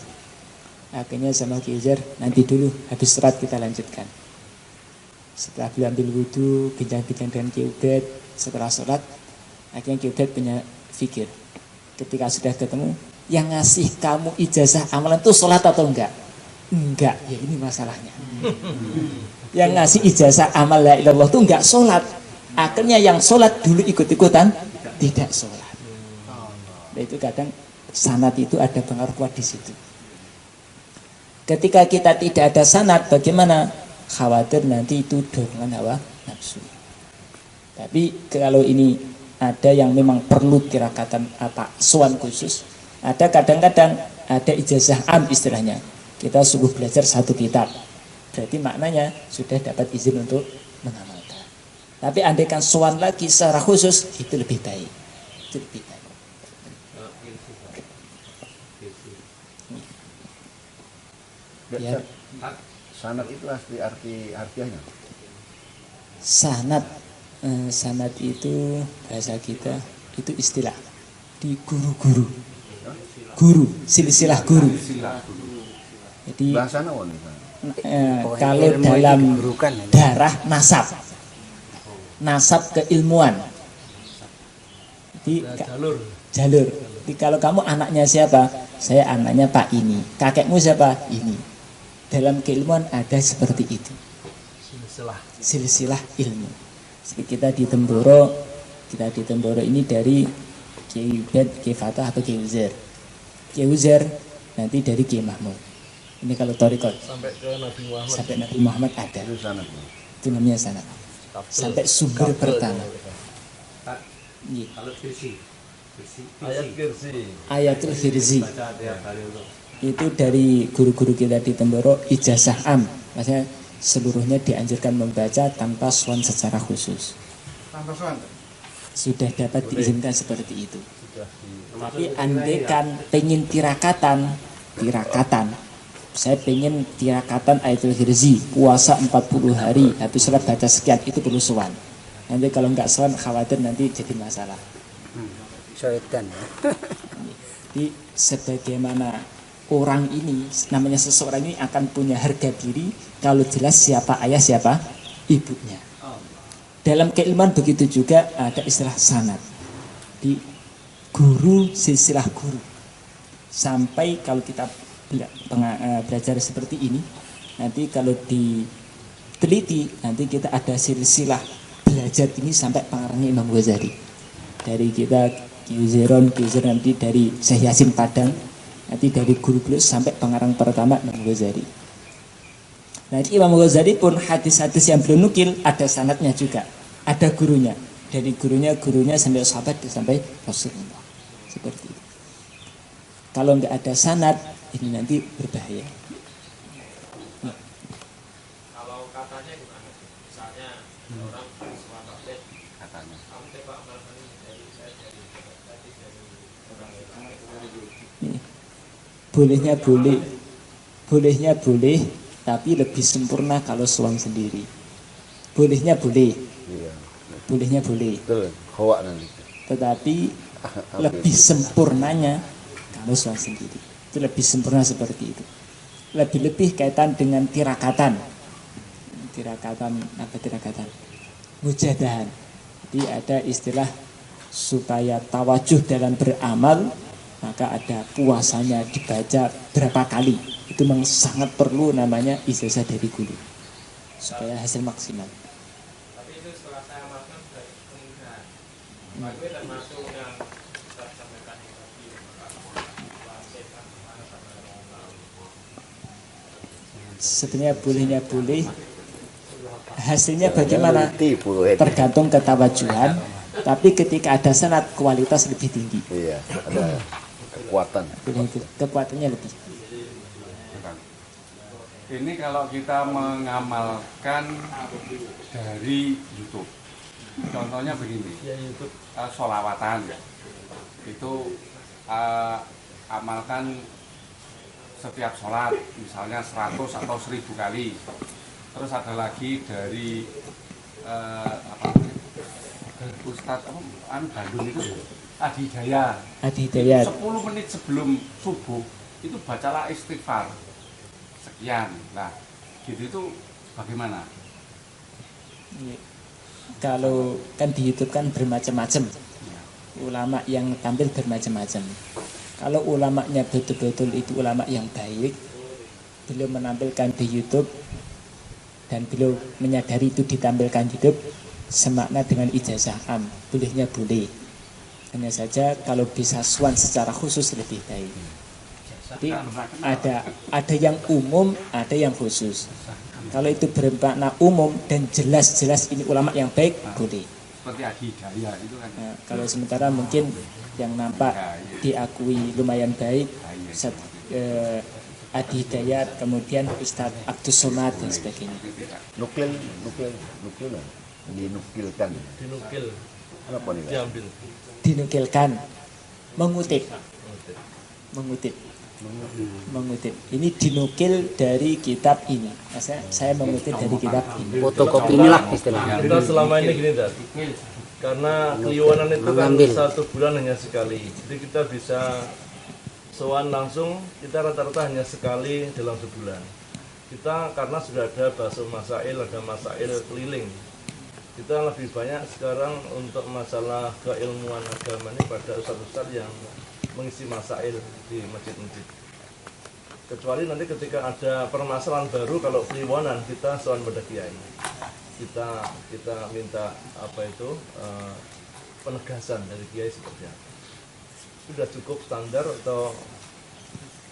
Akhirnya sama Ki Uzair, nanti dulu habis sholat kita lanjutkan. Setelah beliau ambil wudhu, bincang-bincang dengan Ki Ubed, setelah sholat akhirnya Ki Ubed punya fikir, ketika sudah ketemu, yang ngasih kamu ijazah amalan itu sholat atau enggak? Enggak, ya ini masalahnya. Yang ngasih ijazah amal la ilallah itu enggak sholat. Akhirnya yang sholat dulu ikut-ikutan tidak sholat. Nah, itu kadang sanad itu ada pengaruh kuat di situ. Ketika kita tidak ada sanad, bagaimana? Khawatir nanti itu dorongan hawa nafsu. Tapi kalau ini ada yang memang perlu tirakatan apa sowan khusus, ada kadang-kadang ada ijazah am istilahnya. Kita suruh belajar satu kitab, berarti maknanya sudah dapat izin untuk mengamalkan. Tapi andaikan sowan lagi secara khusus, itu lebih baik. Itu lebih baik. Ya. Sanad itu asli harfiahnya. Sanad itu bahasa kita itu istilah di guru-guru. guru, silsilah guru. Jadi Bahasana apa nih? Pokoknya kalau ilmu itu dalam keburukan, ya. darah nasab keilmuan. Jadi jalur jalur. Jadi kalau kamu anaknya siapa? Saya anaknya Pak ini. Kakekmu siapa? Ini. Dalam keilmuan ada seperti itu. Silsilah ilmu. Jadi kita di Temboro ini dari Kiai Ubed, Kiai Fatah atau Kiai Uzair. Kiai Uzair nanti dari Kiai Mahmud. Ini kalau Thariqat sampai ke Nabi Muhammad. sampai Nabi Muhammad ada. Itu sana. Itu namanya sanad. Sampai sumber pertama. Iya. Kalau versi Ayat Kirsi. Ayatul Hirzi baca tiap hari untuk itu dari guru-guru kita di Temboro ijazah am, maksudnya seluruhnya dianjurkan membaca tanpa sowan secara khusus. Tanpa soal. Sudah dapat diizinkan seperti itu. Tapi andai kan pengen tirakatan, saya pengen tirakatan Ayatul Hirzi, puasa 40 hari, habis sholat baca sekian, itu perlu sowan. Nanti kalau nggak sowan khawatir nanti jadi masalah. Syaitan, ya. Jadi sebagaimana orang ini, namanya seseorang ini akan punya harga diri kalau jelas siapa ayah, siapa ibunya. Dalam keilmuan begitu juga ada istilah sanad. Di guru, silsilah guru. Sampai kalau kita belajar seperti ini, nanti kalau diteliti, nanti kita ada silsilah belajar ini sampai pengarangnya Imam Ghazali. Dari kita Kiuzeron nanti dari Syekh Yasin Padang, nanti dari guru beliau sampai pengarang pertama Imam Ghazali. Nah, Imam Ghazali pun hadis-hadis yang beliau nukil ada sanadnya juga, ada gurunya. Dari gurunya sampai sahabat sampai Rasulullah. Seperti itu. Kalau nggak ada sanad, ini nanti berbahaya. Kalau katanya gimana? Misalnya orang suka tablet, katanya kamu coba amalkan ini dari saya dari orang yang Bolehnya boleh, tapi lebih sempurna kalau suang sendiri. Bolehnya boleh, Iya. bolehnya boleh, Betul. Hawa nanti. tetapi lebih sempurnanya kalau suang sendiri. Itu lebih sempurna seperti itu. Lebih-lebih kaitan dengan tirakatan. Tirakatan? Mujadahan. Jadi ada istilah supaya tawajuh dalam beramal, maka ada puasanya dibaca berapa kali. Itu memang sangat perlu namanya ijazah dari guru supaya hasil maksimal. tapi itu setelah saya amalkan dari kemudian itu termasuk yang kita sampaikan tadi setan mana sama Sebenarnya bolehnya boleh, hasilnya bagaimana Tipu. tergantung ketawajuhan, tapi ketika ada sanad kualitas lebih tinggi. Iya, ada kekuatan. Kekuatannya lebih. Ini kalau kita mengamalkan dari YouTube, contohnya begini, sholawatan, itu amalkan setiap sholat, misalnya 100 atau 1000 kali. Terus ada lagi dari Ustadz Bandung itu Adi Hidayat. 10 menit sebelum subuh itu bacalah istighfar sekian. Nah, gitu itu bagaimana? Kalau kan di YouTube kan bermacam-macam, ulama yang tampil bermacam-macam. Kalau ulamanya betul-betul itu ulama yang baik, beliau menampilkan di YouTube dan beliau menyadari itu ditampilkan di YouTube, semakna dengan ijazah am, bolehnya boleh. Hanya saja kalau bisa suan secara khusus lebih baik. Jadi ada yang umum, ada yang khusus. Kalau itu bermakna umum dan jelas-jelas ini ulama yang baik, boleh. Seperti Adi Hidayat itu kan. Nah, kalau sementara mungkin yang nampak diakui lumayan baik, Adi Hidayat, kemudian Ustadz Abdus Somad dan sebagainya. Nukil lah. Dinukilkan. Dinukil, Apa nih? Pak? diambil. Dinukilkan, mengutip. Ini dinukil dari kitab ini. Saya mengutip dari kitab ini. Fotokopi inilah istilahnya. Kita selama ini gini, Dad. Karena kliwonan itu kan Mengambil. 1 bulan hanya sekali. Jadi kita bisa sowan langsung kita rata-rata hanya sekali dalam sebulan. Kita karena sudah ada bakso masail, ada masail keliling. Kita lebih banyak sekarang untuk masalah keilmuan agama ini pada ustadz-ustadz yang mengisi masail di masjid-masjid. Kecuali nanti ketika ada permasalahan baru, kalau kliwonan kita sowan pada kiai. Kita minta penegasan dari kiai seperti apa. Sudah cukup standar atau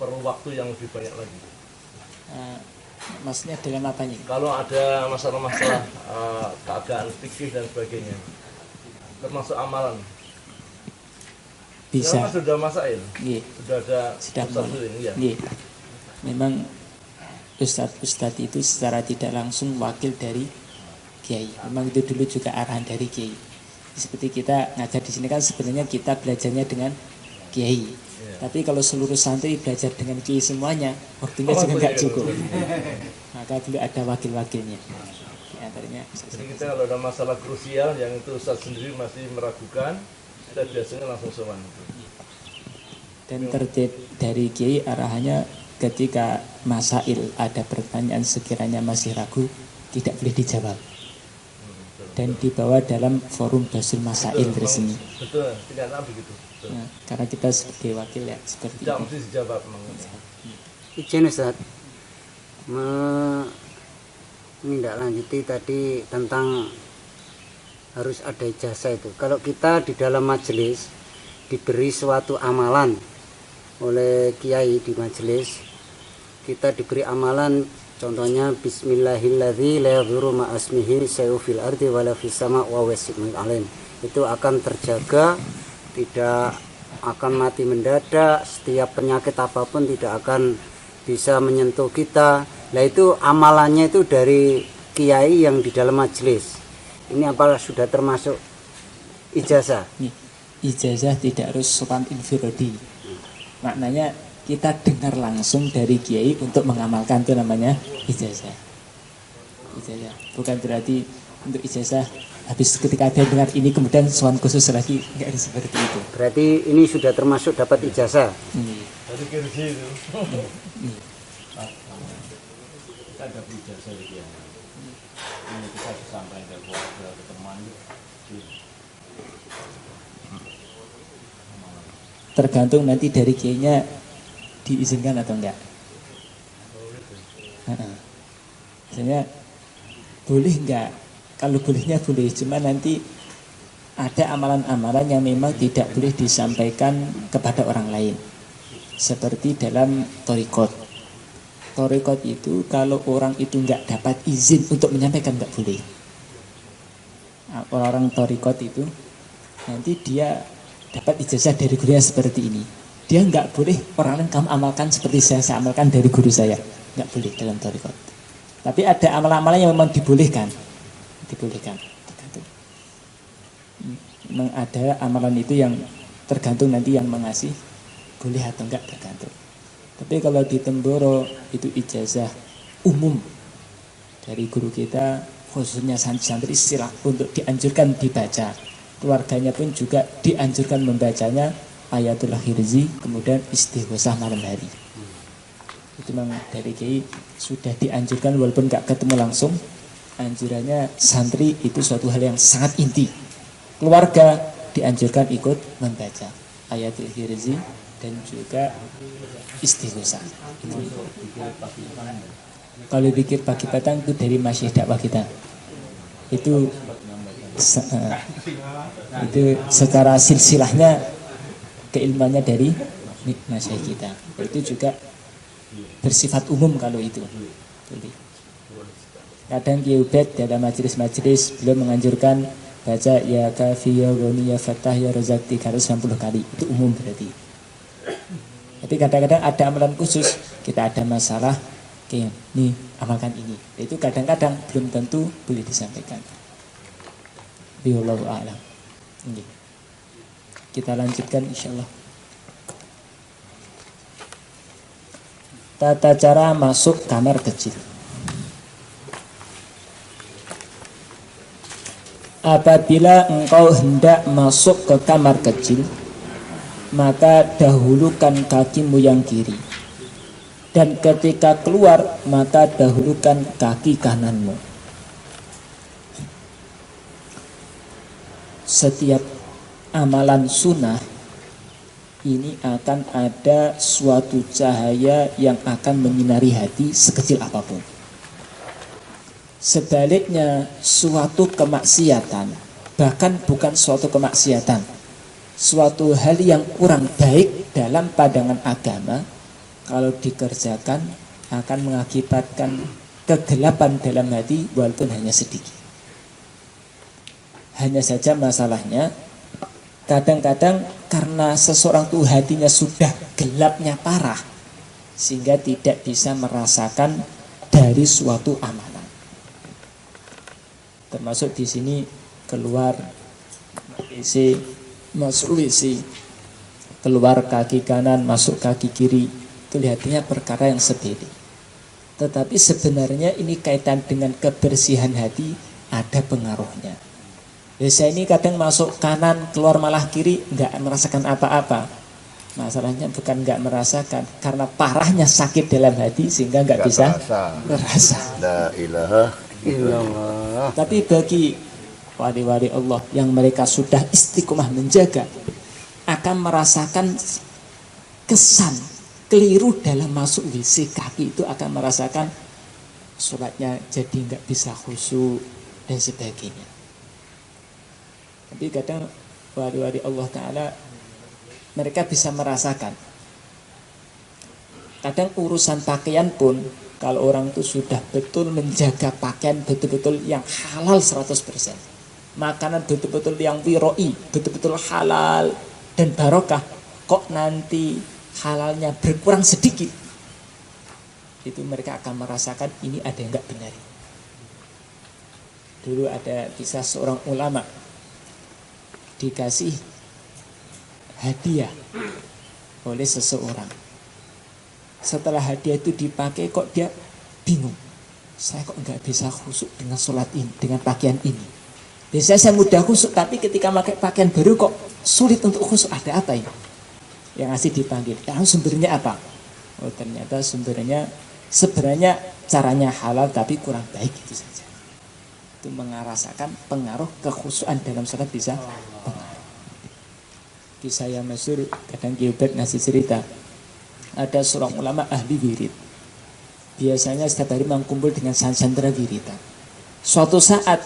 perlu waktu yang lebih banyak lagi? Maksudnya dengan apanya? Kalau ada masalah-masalah keadaan fikih dan sebagainya, termasuk amalan, Bisa. kan sudah masail, Nggih. sudah ada Sudah ustadz mulai. ini, ya. Nggih. Memang ustadz itu secara tidak langsung wakil dari kiai. Memang itu dulu juga arahan dari kiai. Seperti kita ngajar di sini kan sebenarnya kita belajarnya dengan kiai. Tapi kalau seluruh santri belajar dengan kiai semuanya, waktunya juga nggak cukup. Maka dulu ada wakil-wakilnya. Di antaranya. Jadi kita kalau ada masalah krusial yang itu ustadz sendiri masih meragukan, kita biasanya langsung sowan. Dan tertib dari kiai arahannya ketika masail ada pertanyaan sekiranya masih ragu, tidak boleh dijawab. Dan dibawa dalam forum basul masail resmi. Betul, tidak begitu. Betul. Nah, karena kita sebagai wakil ya seperti Tidak itu. mesti dijawab memang. Izin Ustaz, menindaklanjuti tadi tentang harus ada ijazah itu. Kalau kita di dalam majelis diberi suatu amalan oleh kiai di majelis, kita diberi amalan, contohnya Bismillahilladzi la yadhurru ma'asmihi syai'un fil ardi wala fis sama' wa wasi'ul alim. Itu akan terjaga, tidak akan mati mendadak, setiap penyakit apapun tidak akan bisa menyentuh kita. Nah itu amalannya itu dari kiai yang di dalam majelis. Ini apa sudah termasuk ijazah? Nih, ijazah tidak harus sopan infirodi. Maknanya kita dengar langsung dari kiai untuk mengamalkan, itu namanya ijazah. Ijazah bukan berarti untuk ijazah habis ketika ada dengar ini kemudian soal khusus lagi, enggak ada seperti itu. Berarti ini sudah termasuk dapat ijazah. Dari kursi itu. Kita ada ijazah gitu ya. Ini kita disampaikan ke keluarga, ke teman. Tergantung nanti dari kiainya diizinkan atau enggak. Misalnya boleh enggak? Kalau bolehnya boleh, cuma nanti ada amalan-amalan yang memang tidak boleh disampaikan kepada orang lain. Seperti dalam thariqat. Thariqat itu kalau orang itu enggak dapat izin untuk menyampaikan, enggak boleh. Orang-orang thariqat itu nanti dia dapat ijazah dari gurunya seperti ini. Dia enggak boleh orang lain kamu amalkan seperti saya amalkan dari guru saya. Enggak boleh dalam thariqat. Tapi ada amalan-amalan yang memang dibolehkan. Tergantung. Memang ada amalan itu yang tergantung nanti yang mengasih boleh atau enggak, tergantung. Tapi kalau di Temboro itu ijazah umum dari guru kita, khususnya santri silah untuk dianjurkan dibaca. Keluarganya pun juga dianjurkan membacanya, Ayatul Hirzi, kemudian Istighosah malam hari. Itu memang dari kiai sudah dianjurkan walaupun enggak ketemu langsung. Anjurannya santri itu suatu hal yang sangat inti. Keluarga dianjurkan ikut membaca Ayatul Hirzi dan juga Istighosah. Kalau pikir pagi petang itu dari masyih dakwah kita. Itu secara silsilahnya keilmuannya dari masyih kita. Itu juga bersifat umum kalau itu. Kadang Kiai Ubed dalam majelis-majelis beliau menganjurkan baca ya kafi ya ghani ya fatah ya razak 360 kali. Itu umum berarti. Tapi kadang-kadang ada amalan khusus, kita ada masalah kayak nih amalkan ini. Itu kadang-kadang belum tentu boleh disampaikan. Wallahu a'lam. Kita lanjutkan insyaallah. Tata cara masuk kamar kecil. Apabila engkau hendak masuk ke kamar kecil, maka dahulukan kakimu yang kiri. Dan ketika keluar, maka dahulukan kaki kananmu. Setiap amalan sunnah ini akan ada suatu cahaya yang akan menyinari hati sekecil apapun. Sebaliknya, suatu kemaksiatan, bahkan bukan suatu kemaksiatan, suatu hal yang kurang baik dalam pandangan agama, kalau dikerjakan akan mengakibatkan kegelapan dalam hati walaupun hanya sedikit. Hanya saja masalahnya, kadang-kadang karena seseorang itu hatinya sudah gelapnya parah, sehingga tidak bisa merasakan dari suatu amalan. Termasuk di sini keluar WC, masuk WC, keluar kaki kanan, masuk kaki kiri, kelihatannya perkara yang sepele. Tetapi sebenarnya ini kaitan dengan kebersihan hati, ada pengaruhnya. Saya ini kadang masuk kanan, keluar malah kiri, nggak merasakan apa-apa. Masalahnya bukan nggak merasakan, karena parahnya sakit dalam hati sehingga nggak bisa merasa. La ilaha illallah. Tapi bagi wali-wali Allah yang mereka sudah istiqomah menjaga, akan merasakan kesan keliru dalam masuk WC kaki itu, akan merasakan sholatnya jadi nggak bisa khusyuk dan sebagainya. Tapi kadang wali-wali Allah Ta'ala mereka bisa merasakan. Kadang urusan pakaian pun, kalau orang itu sudah betul menjaga pakaian betul-betul yang halal 100%, makanan betul-betul yang wiroi, betul-betul halal dan barokah, kok nanti halalnya berkurang sedikit, itu mereka akan merasakan ini ada yang nggak benar. Dulu ada kisah seorang ulama dikasih hadiah oleh seseorang. Setelah hadiah itu dipakai, kok dia bingung, saya kok nggak bisa khusyuk dengan sholat ini, dengan pakaian ini. Biasanya saya mudah khusyuk, tapi ketika pakai pakaian baru kok sulit untuk khusyuk. Ada apa ini? Yang asli dipanggil, sumbernya apa? Oh, ternyata sumbernya sebenarnya caranya halal tapi kurang baik, itu saja. Itu merasakan pengaruh kekhusyukan dalam sholat bisa pengaruh. Kisah yang masyhur, kadang Gilbert ngasih cerita, ada seorang ulama ahli wirid. Biasanya setiap hari mengkumpul dengan santri wiridan. Suatu saat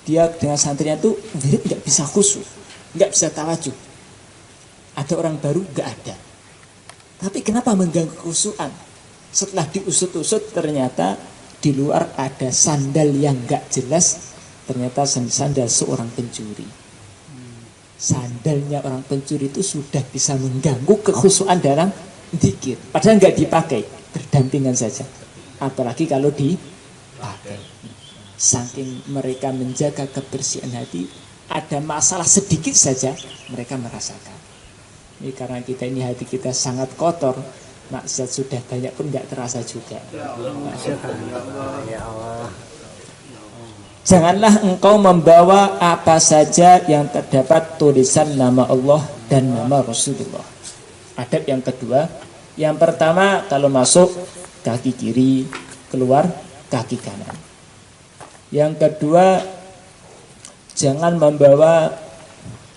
dia dengan santrinya itu wirid nggak bisa khusyuk, nggak bisa tawajuh. Ada orang baru nggak ada. Tapi kenapa mengganggu kekhusyukan? Setelah diusut-usut ternyata di luar ada sandal yang nggak jelas. Ternyata sandal seorang pencuri. Sandalnya orang pencuri itu sudah bisa mengganggu kekhusyukan dalam zikir. Padahal nggak dipakai, berdampingan saja. Apalagi kalau dipakai. Saking mereka menjaga kebersihan hati, ada masalah sedikit saja mereka merasakan. Ini karena kita ini hati kita sangat kotor, maksiat sudah banyak pun nggak terasa juga. Ya Allah. Janganlah engkau membawa apa saja yang terdapat tulisan nama Allah dan nama Rasulullah. Adab yang kedua, yang pertama kalau masuk kaki kiri, keluar kaki kanan. Yang kedua, jangan membawa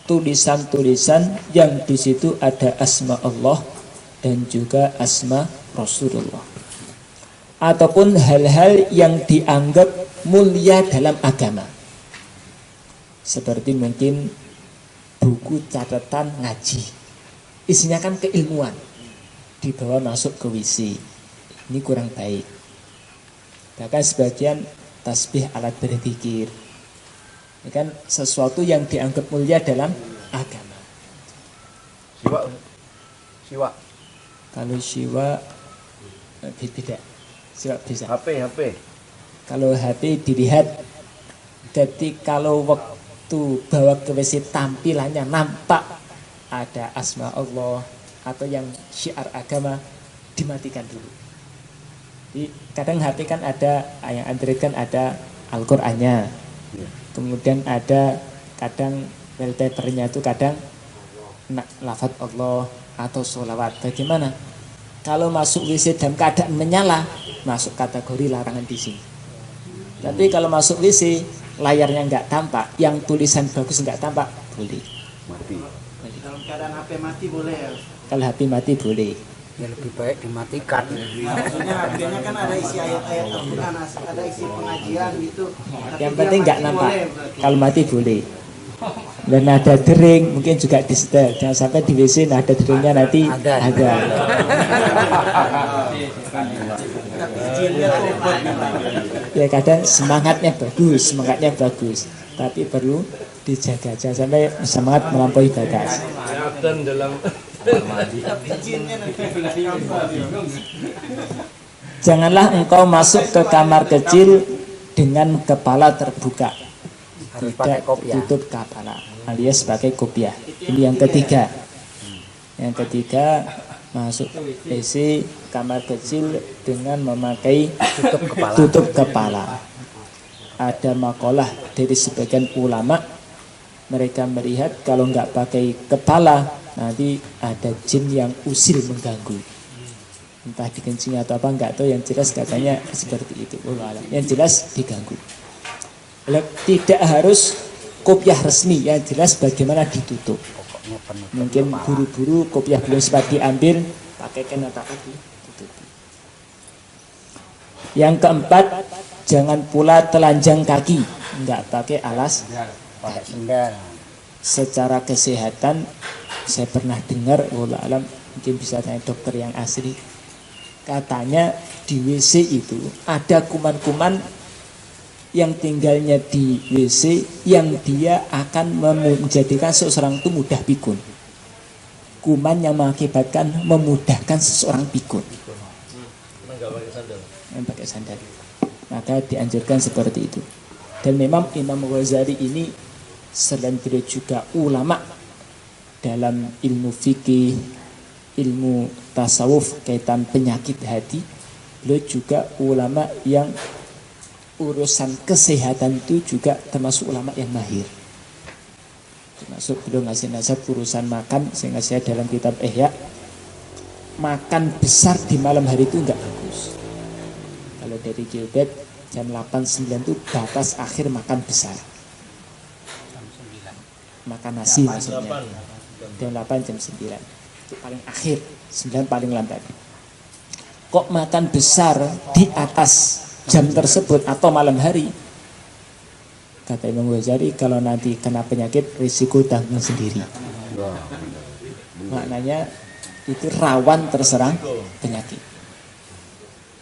tulisan-tulisan yang di situ ada asma Allah dan juga asma Rasulullah, ataupun hal-hal yang dianggap mulia dalam agama, seperti mungkin buku catatan ngaji, isinya kan keilmuan, dibawa masuk ke WC, ini kurang baik. Bahkan sebagian tasbih alat berzikir, ini kan sesuatu yang dianggap mulia dalam agama. Siwa. Kalau siwa tidak, siwa bisa. HP. Kalau HP dilihat, jadi kalau waktu bawa ke WC tampilannya nampak ada asma Allah atau yang syiar agama, dimatikan dulu. Jadi kadang HP kan ada yang Android kan ada Al-Qur'annya, kemudian ada kadang wallpapernya itu kadang lafadz Allah atau sholawat. Bagaimana? Kalau masuk WC dalam keadaan menyala, masuk kategori larangan di sini. Tapi kalau masuk WC, layarnya nggak tampak, yang tulisan bagus nggak tampak, boleh. Mati. Dalam keadaan HP mati boleh ya? Kalau HP mati boleh. Ya lebih baik dimatikan. Maksudnya HP-nya kan ada isi ayat-ayat Al-Quran, ada isi pengajian gitu. Yang penting nggak nampak. Kalau mati boleh. Dan ada dering mungkin juga di setel. Jangan sampai di WC ada deringnya nanti ada. Ya kadang semangatnya bagus, tapi perlu dijaga. Jangan sampai semangat melampaui batas. Dan dalam Janganlah engkau masuk ke kamar kecil dengan kepala terbuka. Harus pakai kopiah. Tutup kepala alias pakai kopiah. Ini yang ketiga. Yang ketiga, masuk WC kamar kecil dengan memakai tutup kepala. Ada makalah dari sebagian ulama, mereka melihat kalau nggak pakai kepala nanti ada jin yang usil mengganggu. Entah dikencing atau apa nggak tahu, yang jelas katanya seperti itu. Yang jelas diganggu. Tidak harus kopiah resmi, yang jelas bagaimana ditutup. Mungkin buru-buru kopiah belum sempat diambil, pakai kenapa ditutup. Yang keempat, jangan pula telanjang kaki, nggak pakai alas kaki. Secara kesehatan, saya pernah dengar, wallahu alam, mungkin bisa tanya dokter yang asli, katanya di WC itu ada kuman-kuman yang tinggalnya di WC yang dia akan menjadikan seseorang itu mudah pikun. Kuman yang mengakibatkan memudahkan seseorang pikun. Yang pakai sandal. Maka dianjurkan seperti itu. Dan memang Imam Ghazali ini selain beliau juga ulama dalam ilmu fikih, ilmu tasawuf kaitan penyakit hati, beliau juga ulama yang urusan kesehatan itu juga termasuk ulama yang mahir. Termasuk beliau ngasih nasihat urusan makan, sehingga saya dalam kitab Ihya, makan besar di malam hari itu enggak bagus. Kalau dari Gilbert jam 8-9 itu batas akhir makan besar. Makan nasi maksudnya. Jam 8 jam 9 itu paling akhir, 9 paling lambat. Kok makan besar di atas jam tersebut atau malam hari, kata Imam Ghazali, kalau nanti kena penyakit risiko tanggung sendiri. Maknanya itu rawan terserang penyakit.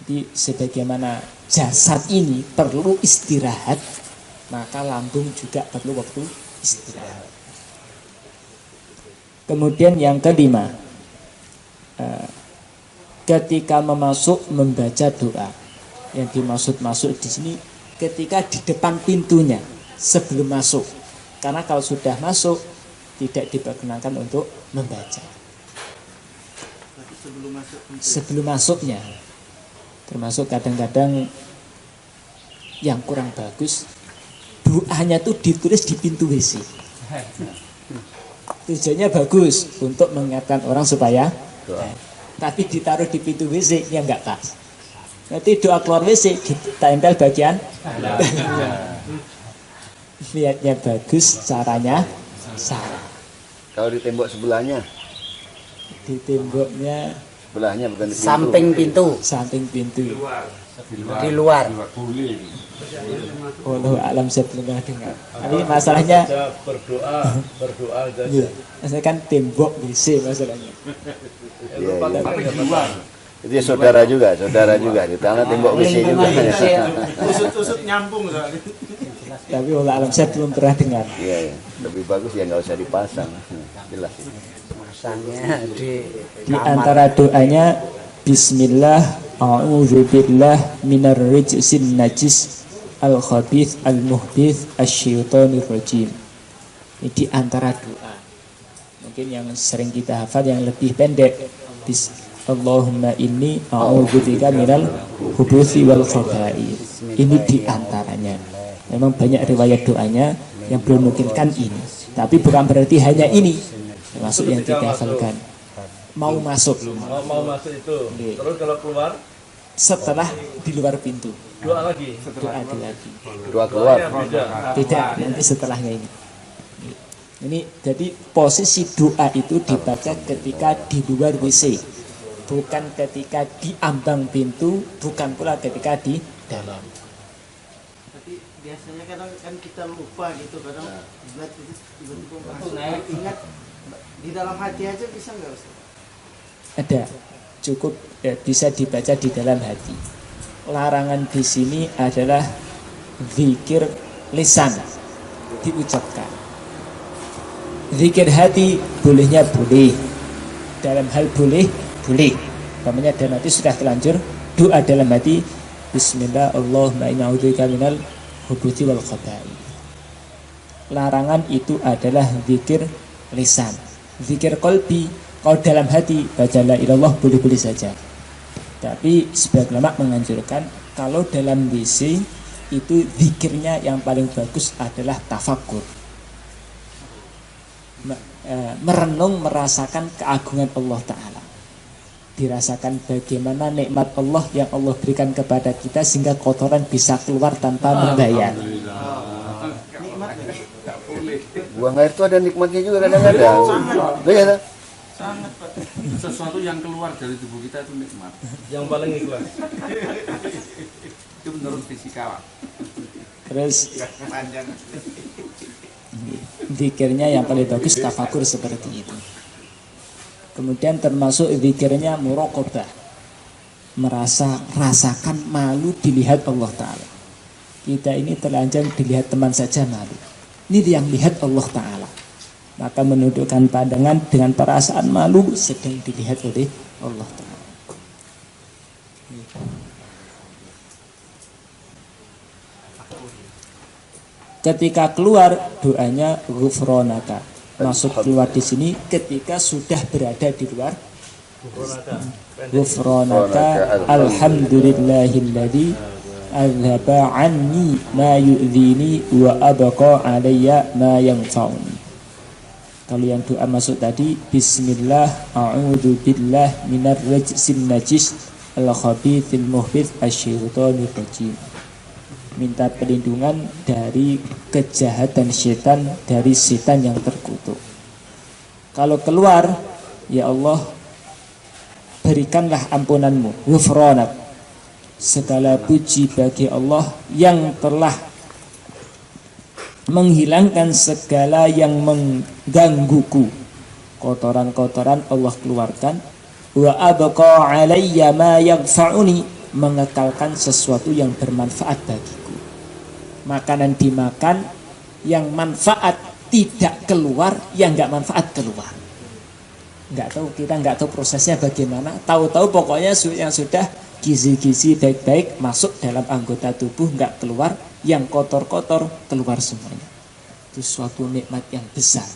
Jadi sebagaimana jasad ini perlu istirahat, maka lambung juga perlu waktu istirahat. Kemudian yang kelima, ketika membaca doa. Yang dimaksud di sini ketika di depan pintunya sebelum masuk. Karena kalau sudah masuk tidak diperkenankan untuk membaca. Sebelum masuknya. Termasuk kadang-kadang yang kurang bagus, doanya tuh ditulis di pintu WC. Tujuannya bagus untuk mengingatkan orang supaya tapi ditaruh di pintu WC yang enggak pas. Nanti doa keluar WC ditempel bagian niatnya bagus, caranya salah. Kalau di tembok sebelahnya? Di temboknya sebelahnya, bukan di pintu. Samping pintu. Di luar. Wallahu alam, saya belum pernah dengar. Ini masalahnya berdoa saja. Masalahnya kan tembok WC masalahnya. Itu ya saudara juga di tanah tembok WC juga. Usut-usut nyambung soalnya. Tapi wallahu alam, saya belum pernah dengar. Iya, lebih bagus ya nggak usah dipasang. Jelas. Pasangnya di antara doanya Bismillah, a'udzubillah minar rijsin najis al-khabith al-muhdith asyaitonir rajim. Ini di antara doa. Mungkin yang sering kita hafal yang lebih pendek, Allahumma inni a'udzubika minal hubuthi wal khaba'ith. Ini di antaranya. Memang banyak riwayat doanya yang belum mungkinkan ini. Tapi bukan berarti hanya ini. termasuk Itu yang ketika dihafalkan. Mau masuk mau masuk itu. Iya. Terus kalau keluar setelah di luar pintu doa lagi. doa lagi. Doa keluar. Doanya beda. Tidak, nanti setelahnya ini. Ini jadi posisi doa itu dibaca ketika di luar WC, bukan ketika di ambang pintu, bukan pula ketika di dalam. Tapi biasanya kadang kan kita lupa gitu, kadang tiba-tiba masuk ingat di dalam hati aja bisa nggak Ustaz? Ada, cukup bisa dibaca di dalam hati. Larangan di sini adalah zikir lisan diucapkan. Zikir hati bolehnya boleh, dalam hal boleh boleh. Umpamanya dalam hati sudah terlanjur doa dalam hati, Bismillah Allahumma inna a'udzubika minal khubuthi wal khaba'ith. Larangan itu adalah zikir lisan. Zikir qalbi, kalau dalam hati baca la ilallah boleh-boleh saja. Tapi sebagian ulama menganjurkan kalau dalam WC itu zikirnya yang paling bagus adalah tafakkur. Merenung, merasakan keagungan Allah Ta'ala, dirasakan bagaimana nikmat Allah yang Allah berikan kepada kita sehingga kotoran bisa keluar tanpa membayar. Buang air itu ada nikmatnya juga kadang-kadang. Betul ya? Sangat Pak. Sesuatu yang keluar dari tubuh kita itu nikmat. Yang paling ikhlas. Itu menurut fisika Pak. Terus zikirnya yang paling bagus tafakur seperti itu. Kemudian termasuk zikirnya muraqabah, rasakan malu dilihat Allah Ta'ala. Kita ini telanjang dilihat teman saja malu, ini yang lihat Allah Ta'ala, maka menundukkan pandangan dengan perasaan malu sedang dilihat oleh Allah Ta'ala. Ketika keluar doanya ghufranaka. Masuk keluar di sini ketika sudah berada di luar. Ghufranaka alhamdulillahilladzi azhaba anni ma yu'dhini wa abqa alayya ma yanfa'uni. Kalau yang doa masuk tadi, Bismillah a'udzu billah minar rajsin najis al khabithil muhbith asyaitonir rajim. Minta perlindungan dari kejahatan setan, dari setan yang terkutuk. Kalau keluar, ya Allah berikanlah ampunanmu, ghufranak. Segala puji bagi Allah yang telah menghilangkan segala yang menggangguku. Kotoran-kotoran Allah keluarkan. Wa abqa alayya ma yanfa'uni, mengekalkan sesuatu yang bermanfaat bagiku. Makanan dimakan yang manfaat tidak keluar, yang nggak manfaat keluar. Kita nggak tahu prosesnya bagaimana. Tahu-tahu pokoknya yang sudah gizi-gizi baik-baik masuk dalam anggota tubuh, nggak keluar, yang kotor-kotor keluar semuanya. Itu suatu nikmat yang besar.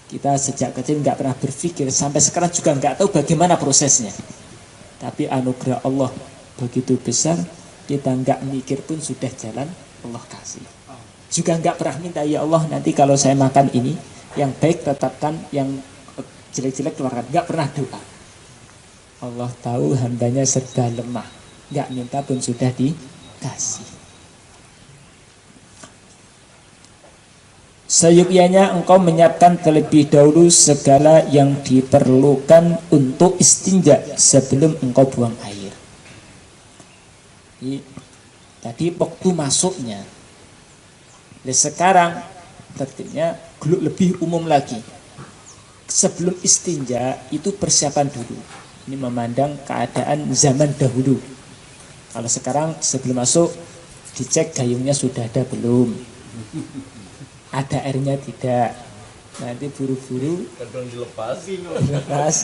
Kita sejak kecil nggak pernah berpikir, sampai sekarang juga nggak tahu bagaimana prosesnya. Tapi anugerah Allah begitu besar, kita nggak mikir pun sudah jalan Allah kasih. Juga nggak pernah minta, ya Allah nanti kalau saya makan ini yang baik tetapkan, yang jelek-jelek keluarkan. Nggak pernah doa. Allah tahu hambanya serba lemah, nggak minta pun sudah dikasih. Seyukyanya engkau menyiapkan terlebih dahulu segala yang diperlukan untuk istinja sebelum engkau buang air. Tadi waktu masuknya. Sekarang tertibnya lebih umum lagi. Sebelum istinja itu persiapan dulu. Ini memandang keadaan zaman dahulu. Kalau sekarang sebelum masuk dicek gayungnya sudah ada belum, ada airnya tidak. Nanti buru-buru kadang dilepas,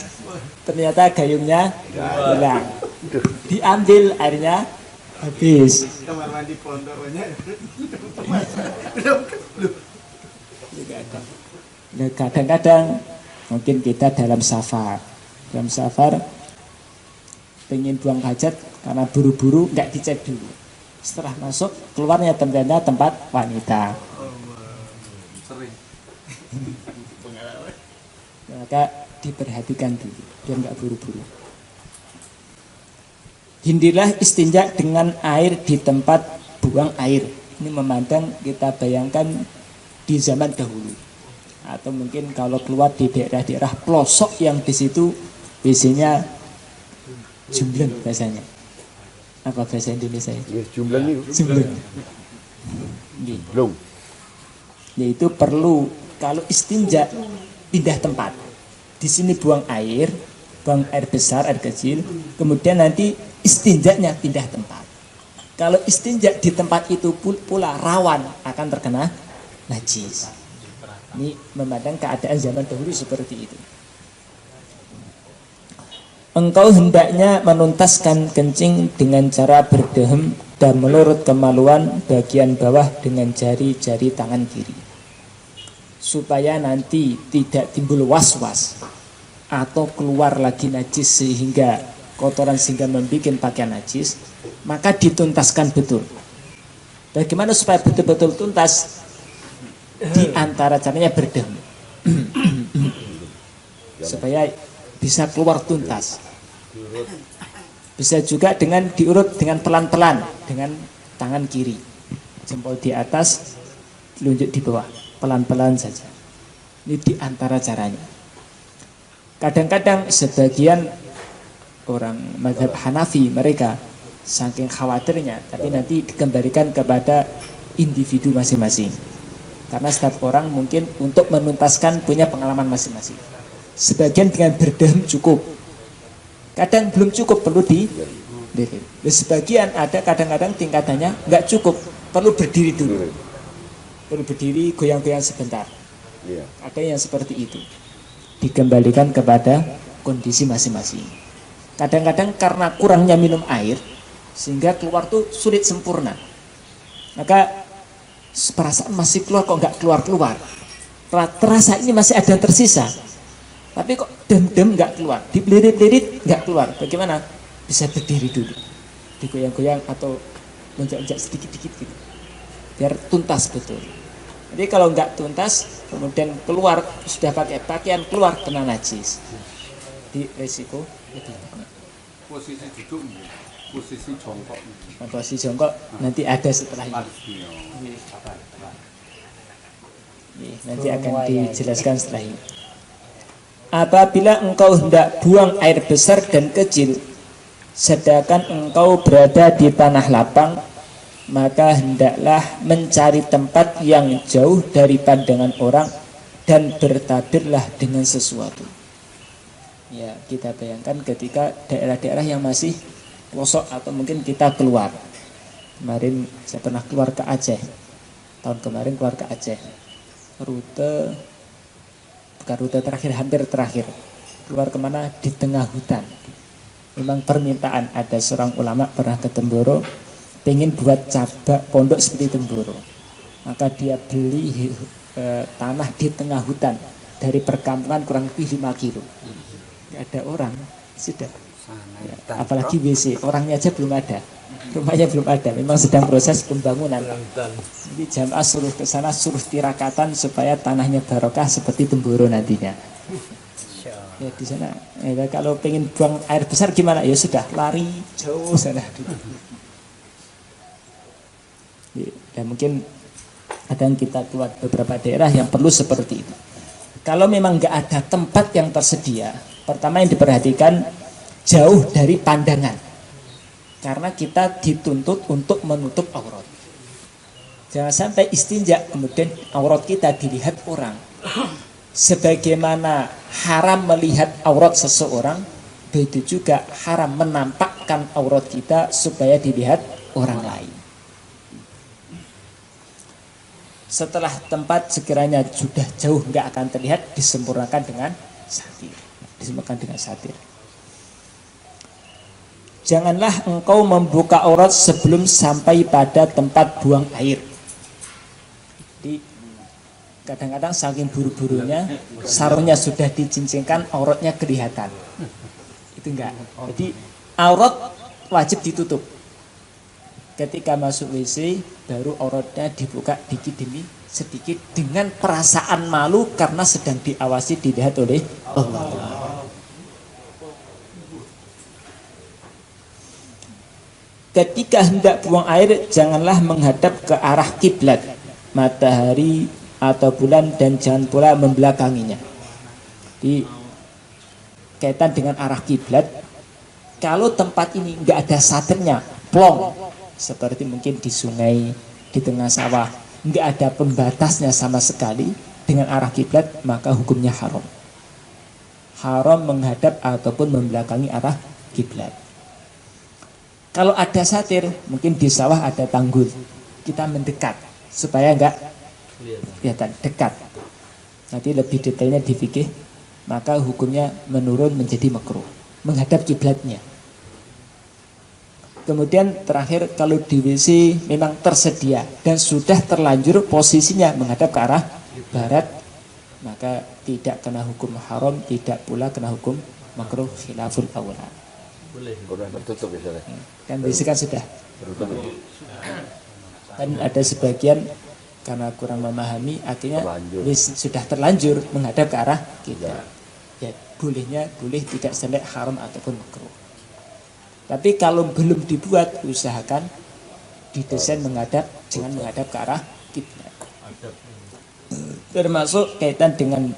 ternyata gayungnya hilang, diambil airnya habis. Kamar mandi pondoknya Nah, kadang-kadang mungkin kita dalam safar pengen buang hajat karena buru-buru, nggak dicek dulu. Setelah masuk keluarnya ternyata tempat wanita. Sering. Nah, Maka diperhatikan dulu biar nggak buru-buru. Hindirlah istinja dengan air di tempat buang air. Ini memandang, kita bayangkan di zaman dahulu, atau mungkin kalau keluar di daerah-daerah pelosok yang di situ WC-nya jumbleng bahasanya. Apa bahasa Indonesia? Ya, jumlah ini. Jumbleng. Belum. Yaitu perlu kalau istinja pindah tempat. Di sini buang air besar, air kecil, kemudian nanti istinjanya pindah tempat. Kalau istinja di tempat itu pula rawan akan terkena najis. Ini memandang keadaan zaman dahulu seperti itu. Engkau hendaknya menuntaskan kencing dengan cara berdehem dan menurut kemaluan bagian bawah dengan jari-jari tangan kiri, supaya nanti tidak timbul was-was atau keluar lagi najis sehingga kotoran sehingga membuat pakaian najis. Maka dituntaskan betul. Bagaimana supaya betul-betul tuntas? Di antara caranya berdehem supaya bisa keluar tuntas. Bisa juga dengan diurut dengan pelan-pelan dengan tangan kiri, jempol di atas, telunjuk di bawah, pelan-pelan saja. Ini di antara caranya. Kadang-kadang sebagian orang mazhab Hanafi mereka saking khawatirnya, tapi nanti dikembalikan kepada individu masing-masing. Karena setiap orang mungkin untuk menuntaskan punya pengalaman masing-masing. Sebagian dengan berdehem cukup, kadang belum cukup, perlu dilirik. Sebagian ada kadang-kadang tingkatannya nggak cukup, perlu berdiri dulu, perlu berdiri goyang-goyang sebentar. Ada yang seperti itu, dikembalikan kepada kondisi masing-masing. Kadang-kadang karena kurangnya minum air sehingga keluar tuh sulit sempurna, maka perasaan masih keluar kok nggak keluar-keluar, terasa ini masih ada yang tersisa, tapi kok dem-dem nggak keluar, dibelirit-lirit nggak keluar. Bagaimana? Bisa berdiri dulu, digoyang-goyang atau lonjak-lonjak sedikit-sedikit gitu, biar tuntas betul. Jadi kalau nggak tuntas, kemudian keluar sudah pakai pakaian, keluar kena najis, di resiko lebih. Posisi duduk, posisi jongkok. Posisi jongkok nanti ada setelah ini. Nanti akan dijelaskan setelah ini. Apabila engkau hendak buang air besar dan kecil, sedangkan engkau berada di tanah lapang, maka hendaklah mencari tempat yang jauh dari pandangan orang dan bertabirlah dengan sesuatu. Ya, kita bayangkan ketika daerah-daerah yang masih pelosok atau mungkin kita keluar. Kemarin saya pernah keluar ke Aceh. Tahun kemarin keluar ke Aceh. Bukan rute terakhir, hampir terakhir. Keluar kemana? Di tengah hutan. Memang permintaan, ada seorang ulama pernah ke Temboro, pengen buat cabak pondok seperti Temboro. Maka dia beli tanah di tengah hutan, dari perkampungan kurang lebih 5 kilo. Gak ada orang, sudah. Ya, apalagi WC, orangnya aja belum ada, rumahnya belum ada, memang sedang proses pembangunan. Jadi jamaah suruh ke sana, suruh tirakatan supaya tanahnya barokah seperti Temboro nantinya. Ya di sana. Ya, kalau pengen buang air besar gimana? Ya sudah, lari jauh sana. Ya, dan mungkin kadang kita keluar beberapa daerah yang perlu seperti itu. Kalau memang nggak ada tempat yang tersedia, pertama yang diperhatikan jauh dari pandangan, karena kita dituntut untuk menutup aurat. Jangan sampai istinja kemudian aurat kita dilihat orang. Sebagaimana haram melihat aurat seseorang, begitu juga haram menampakkan aurat kita supaya dilihat orang lain. Setelah tempat sekiranya sudah jauh nggak akan terlihat, disempurnakan dengan satir. Janganlah engkau membuka aurat sebelum sampai pada tempat buang air. Jadi kadang-kadang saking buru-burunya, sarungnya sudah dicincingkan, auratnya kelihatan. Itu enggak. Jadi aurat wajib ditutup. Ketika masuk WC, baru auratnya dibuka dikit demi sedikit dengan perasaan malu karena sedang diawasi, dilihat oleh Allah. Ketika hendak buang air, janganlah menghadap ke arah kiblat, matahari atau bulan, dan jangan pula membelakanginya. Di kaitan dengan arah kiblat, kalau tempat ini nggak ada saternya, plong, seperti mungkin di sungai, di tengah sawah, nggak ada pembatasnya sama sekali dengan arah kiblat, maka hukumnya haram. Haram menghadap ataupun membelakangi arah kiblat. Kalau ada satir, mungkin di sawah ada tanggul, kita mendekat supaya nggak kelihatan dekat. Nanti lebih detailnya di fikih, maka hukumnya menurun menjadi makruh, menghadap kiblatnya. Kemudian terakhir, kalau di WC memang tersedia dan sudah terlanjur posisinya menghadap ke arah barat, maka tidak kena hukum haram, tidak pula kena hukum makruh, khilaful aula. Boleh. Udah tertutup ya Saleh. Kan WC kan sudah. Tertutup. Kan ada sebagian karena kurang memahami, akhirnya sudah terlanjur menghadap ke arah kita. Ya, boleh, tidak sampai haram ataupun makruh. Tapi kalau belum dibuat, usahakan didesain menghadap, jangan menghadap ke arah kiblat. Termasuk kaitan dengan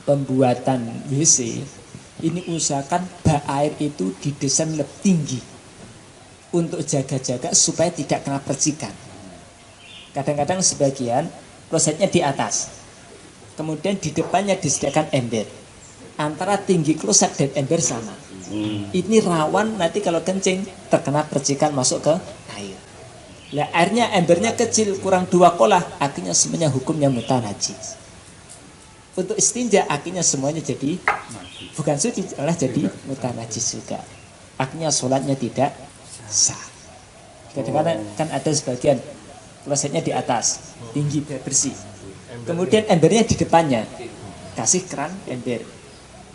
pembuatan WC, ini usahakan bak air itu didesain lebih tinggi untuk jaga-jaga supaya tidak kena percikan. Kadang-kadang sebagian klosetnya di atas, kemudian di depannya disediakan ember. Antara tinggi kloset dan ember sama. Ini rawan nanti kalau kencing terkena percikan masuk ke air. Nah, airnya embernya kecil, kurang 2 kolah, akhirnya semuanya hukumnya mutanajis. Untuk istinja akhirnya semuanya jadi bukan suci, malah jadi mutanajis juga. Akhirnya sholatnya tidak sah. Kadang-kadang kan ada sebagian klosetnya di atas, tinggi biar bersih. Kemudian embernya di depannya, kasih keran ember.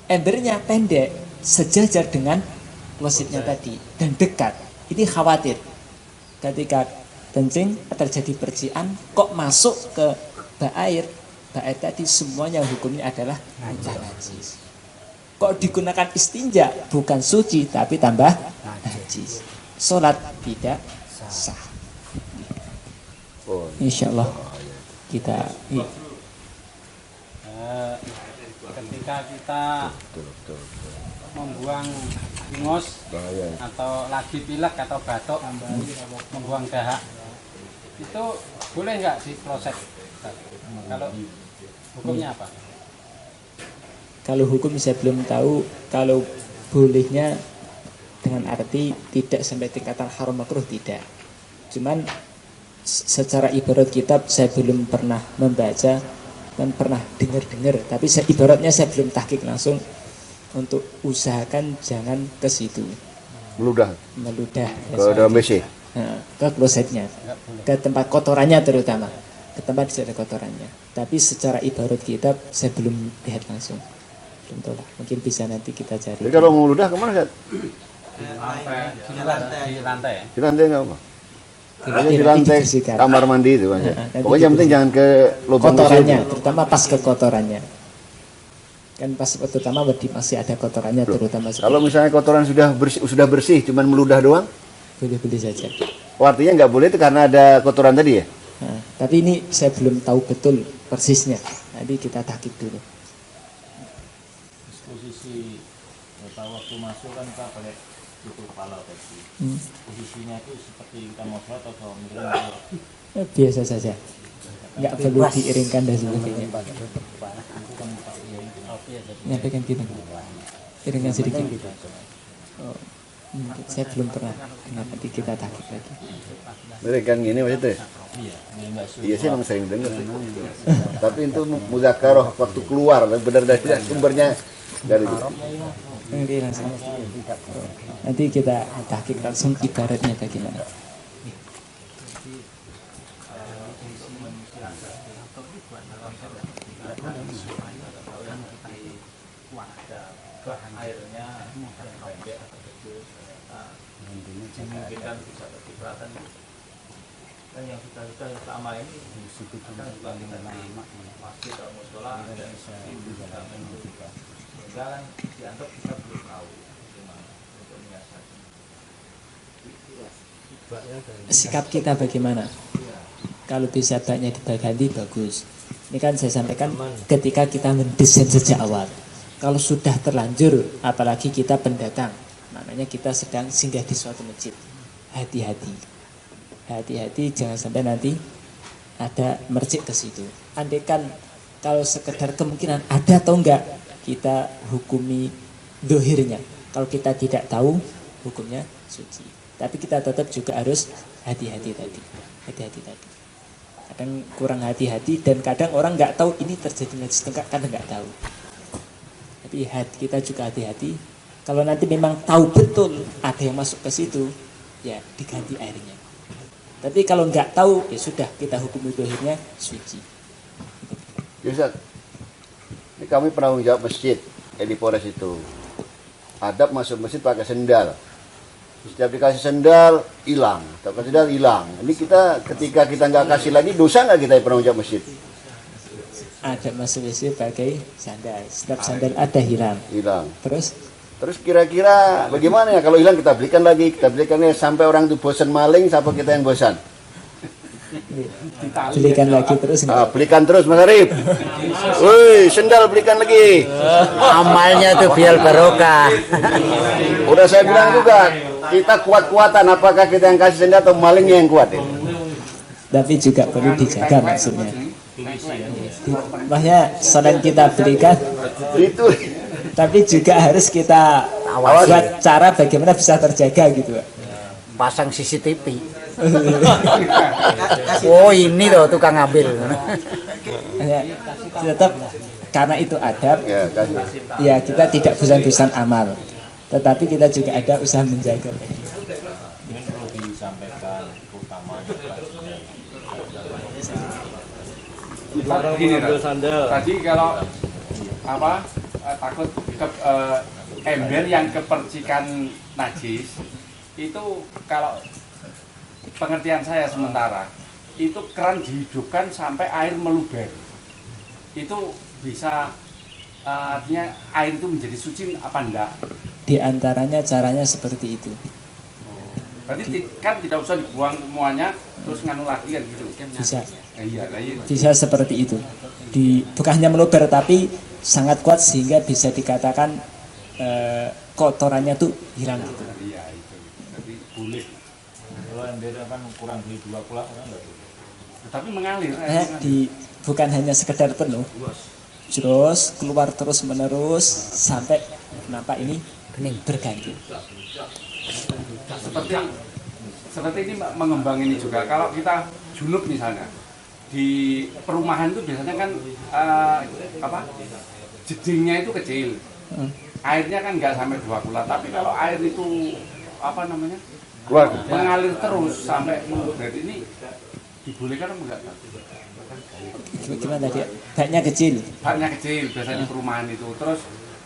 Embernya pendek, sejajar dengan klosetnya tadi dan dekat. Ini khawatir ketika kencing terjadi percikan, kok masuk ke bak air tadi semuanya hukumnya adalah najis. Kok digunakan istinja bukan suci tapi tambah najis. Salat tidak sah. Insyaallah kita ketika kita membuang ingus atau lagi pilek atau batuk, membuang dahak, itu boleh nggak di kloset? Kalau hukumnya apa? Kalau hukum saya belum tahu. Kalau bolehnya dengan arti tidak sampai tingkatan haram makruh, tidak. Cuman secara ibarat kitab saya belum pernah membaca dan pernah dengar, tapi ibaratnya saya belum tahqiq langsung. Untuk usahakan jangan ke situ, meludah ke dalam WC, ke klosetnya, ke tempat kotorannya, terutama ke tempat ada kotorannya. Tapi secara ibarat kitab saya belum lihat langsung, belum tahu lah. Mungkin bisa nanti kita cari. Jadi kalau mau meludah kemana Ustaz? Di lantai. Di lantai nggak apa? Di lantai kamar mandi itu kan. Pokoknya yang penting jangan ke lubang kotorannya, terutama pas ke kotorannya. Kan pas terutama masih ada kotorannya, terutama kalau misalnya kotoran sudah bersih cuman meludah doang, boleh saja. Artinya nggak boleh itu karena ada kotoran tadi ya. Nah, tapi ini saya belum tahu betul persisnya, nanti kita tahqiq dulu. Posisi waktu masuk kan kita pakai tutup kepala tadi. Posisinya itu seperti kita mau sholat atau miring? Biasa saja, nggak perlu diiringkan dan sebagainya. Nyampaikan gitu, iringan sedikit. Saya belum pernah. Nanti kita tahqiq lagi. Iringan gini waktu itu. Iya sih emang sering dengar. Tapi itu muzakarah waktu keluar, benar dari sumbernya dari itu. Nanti kita tahqiq langsung ibaratnya bagaimana. airnya pendek atau kecil, memungkinkan bisa kecipratan. kan yang sudah amal ini akan juga kita masjid atau musola dan juga kan dianggap kita belum tahu gimana untuk menyiasati. Sikap kita bagaimana? Kalau bisa baknya diganti bagus. Ini kan saya sampaikan ketika kita mendesain sejak awal. Kalau sudah terlanjur, apalagi kita pendatang, maknanya kita sedang singgah di suatu masjid. Hati-hati, hati-hati jangan sampai nanti ada mercik ke situ. Andaikan kalau sekedar kemungkinan ada atau enggak, kita hukumi dohirnya. Kalau kita tidak tahu, hukumnya suci. Tapi kita tetap juga harus hati-hati tadi. Hati-hati tadi. Kadang kurang hati-hati dan kadang orang nggak tahu ini terjadi najis tengkak karena nggak tahu. Tapi kita juga hati-hati. Kalau nanti memang tahu betul ada yang masuk ke situ, ya diganti airnya. Tapi kalau nggak tahu, ya sudah kita hukum dohirnya suci. Ya Ustaz, ini kami pernah menjawab masjid di Polres itu. Adab masuk masjid pakai sendal. Setiap dikasih sendal hilang, setiap kasih sendal hilang. Ini kita ketika kita nggak kasih lagi dosa nggak kita yang pernah menjawab masjid? Ada masuk masjid pakai sandal. Setiap sandal ada hilang. Hilang. Terus kira-kira bagaimana ya kalau hilang kita belikan lagi, kita belikannya sampai orang itu bosan maling, sampai kita yang bosan. belikan lagi terus. Belikan terus Mas Arif. Woi, sendal belikan lagi. Amalnya tuh biar barokah. Udah saya bilang juga, kita kuat-kuatan apakah kita yang kasih sendal atau malingnya yang kuat ya? Tapi juga perlu dijaga maksudnya. Makanya selain kita belikan Itu. tapi juga harus kita buat cara bagaimana bisa terjaga gitu. Pasang CCTV. Oh ini loh tukang ngambil. Ya, tetap karena itu adab. Ya, kasih. Ya kita tidak bosan-bosan amal. Tetapi kita juga ada usaha menjaga. Mungkin perlu disampaikan keutamaan Gini, tadi kalau takut ember yang kepercikan najis itu, kalau pengertian saya sementara itu keran dihidupkan sampai air meluber, itu bisa artinya air itu menjadi suci apa enggak? Di antaranya caranya seperti itu. Berarti kan tidak usah dibuang semuanya terus nganu lagi kan gitu. Bisa. Iya. Bisa seperti itu. Bukan hanya meluber tapi sangat kuat sehingga bisa dikatakan kotorannya tuh hilang gitu. Iya itu. Jadi boleh. Kalau ember kan kurang dari 2 kulak kan enggak boleh. Tetapi mengalir. Bukan hanya sekedar penuh. Terus keluar terus menerus sampai nampak ini bening berganti. Seperti ini mengembang ini juga. Kalau kita junub misalnya di perumahan itu biasanya kan jedingnya itu kecil, airnya kan nggak sampai 2 kulak. Tapi kalau air itu Keluar. mengalir terus sampai berarti ini dibolehkan apa enggak? Gimana tadi? Baknya kecil. Baknya kecil biasanya di perumahan itu, terus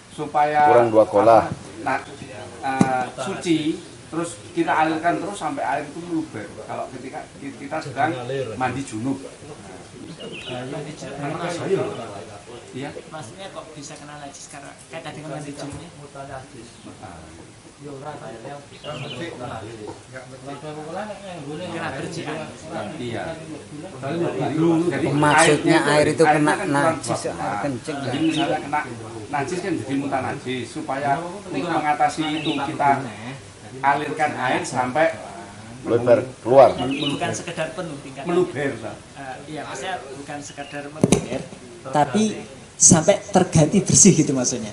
supaya Kurang 2 kolah. suci, terus kita alirkan terus sampai air itu meluber. Kalau ketika kita sedang mandi junub. Iya. Maksudnya kok bisa kena najis karena kayak tadi mandi junubnya? Kena berjian. Iya. Jadi Maksudnya air itu kena kan najis, kurang air kencing. Jadi misalnya kena najis kan jadi muntah najis. Supaya untuk mengatasi itu kita alirkan air sampai Meluber, keluar. Bukan sekedar penuh tingkatnya. meluber. Iya, maksudnya bukan sekedar meluber, tapi sampai terganti bersih gitu maksudnya.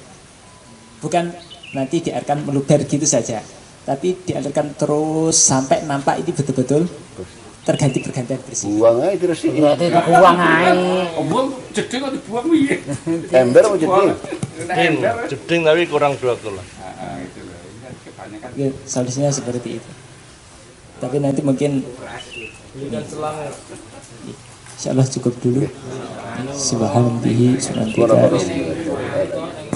Bukan nanti dialirkan meluber gitu saja, tapi dialirkan terus sampai nampak ini betul-betul terganti bergantian bersih. Buang aja terus sih. Berarti buang air. Buang jeding atau dibuang piye? Ember atau jeding? Jeding tapi kurang 2 kulak. Itu loh. Ini kan kebanyakan Ya, solusinya seperti itu. Tapi nanti mungkin Belikan selang. insyaallah cukup dulu. Subhanallah, subhanallah. Warahmatullahi wabarakatuh.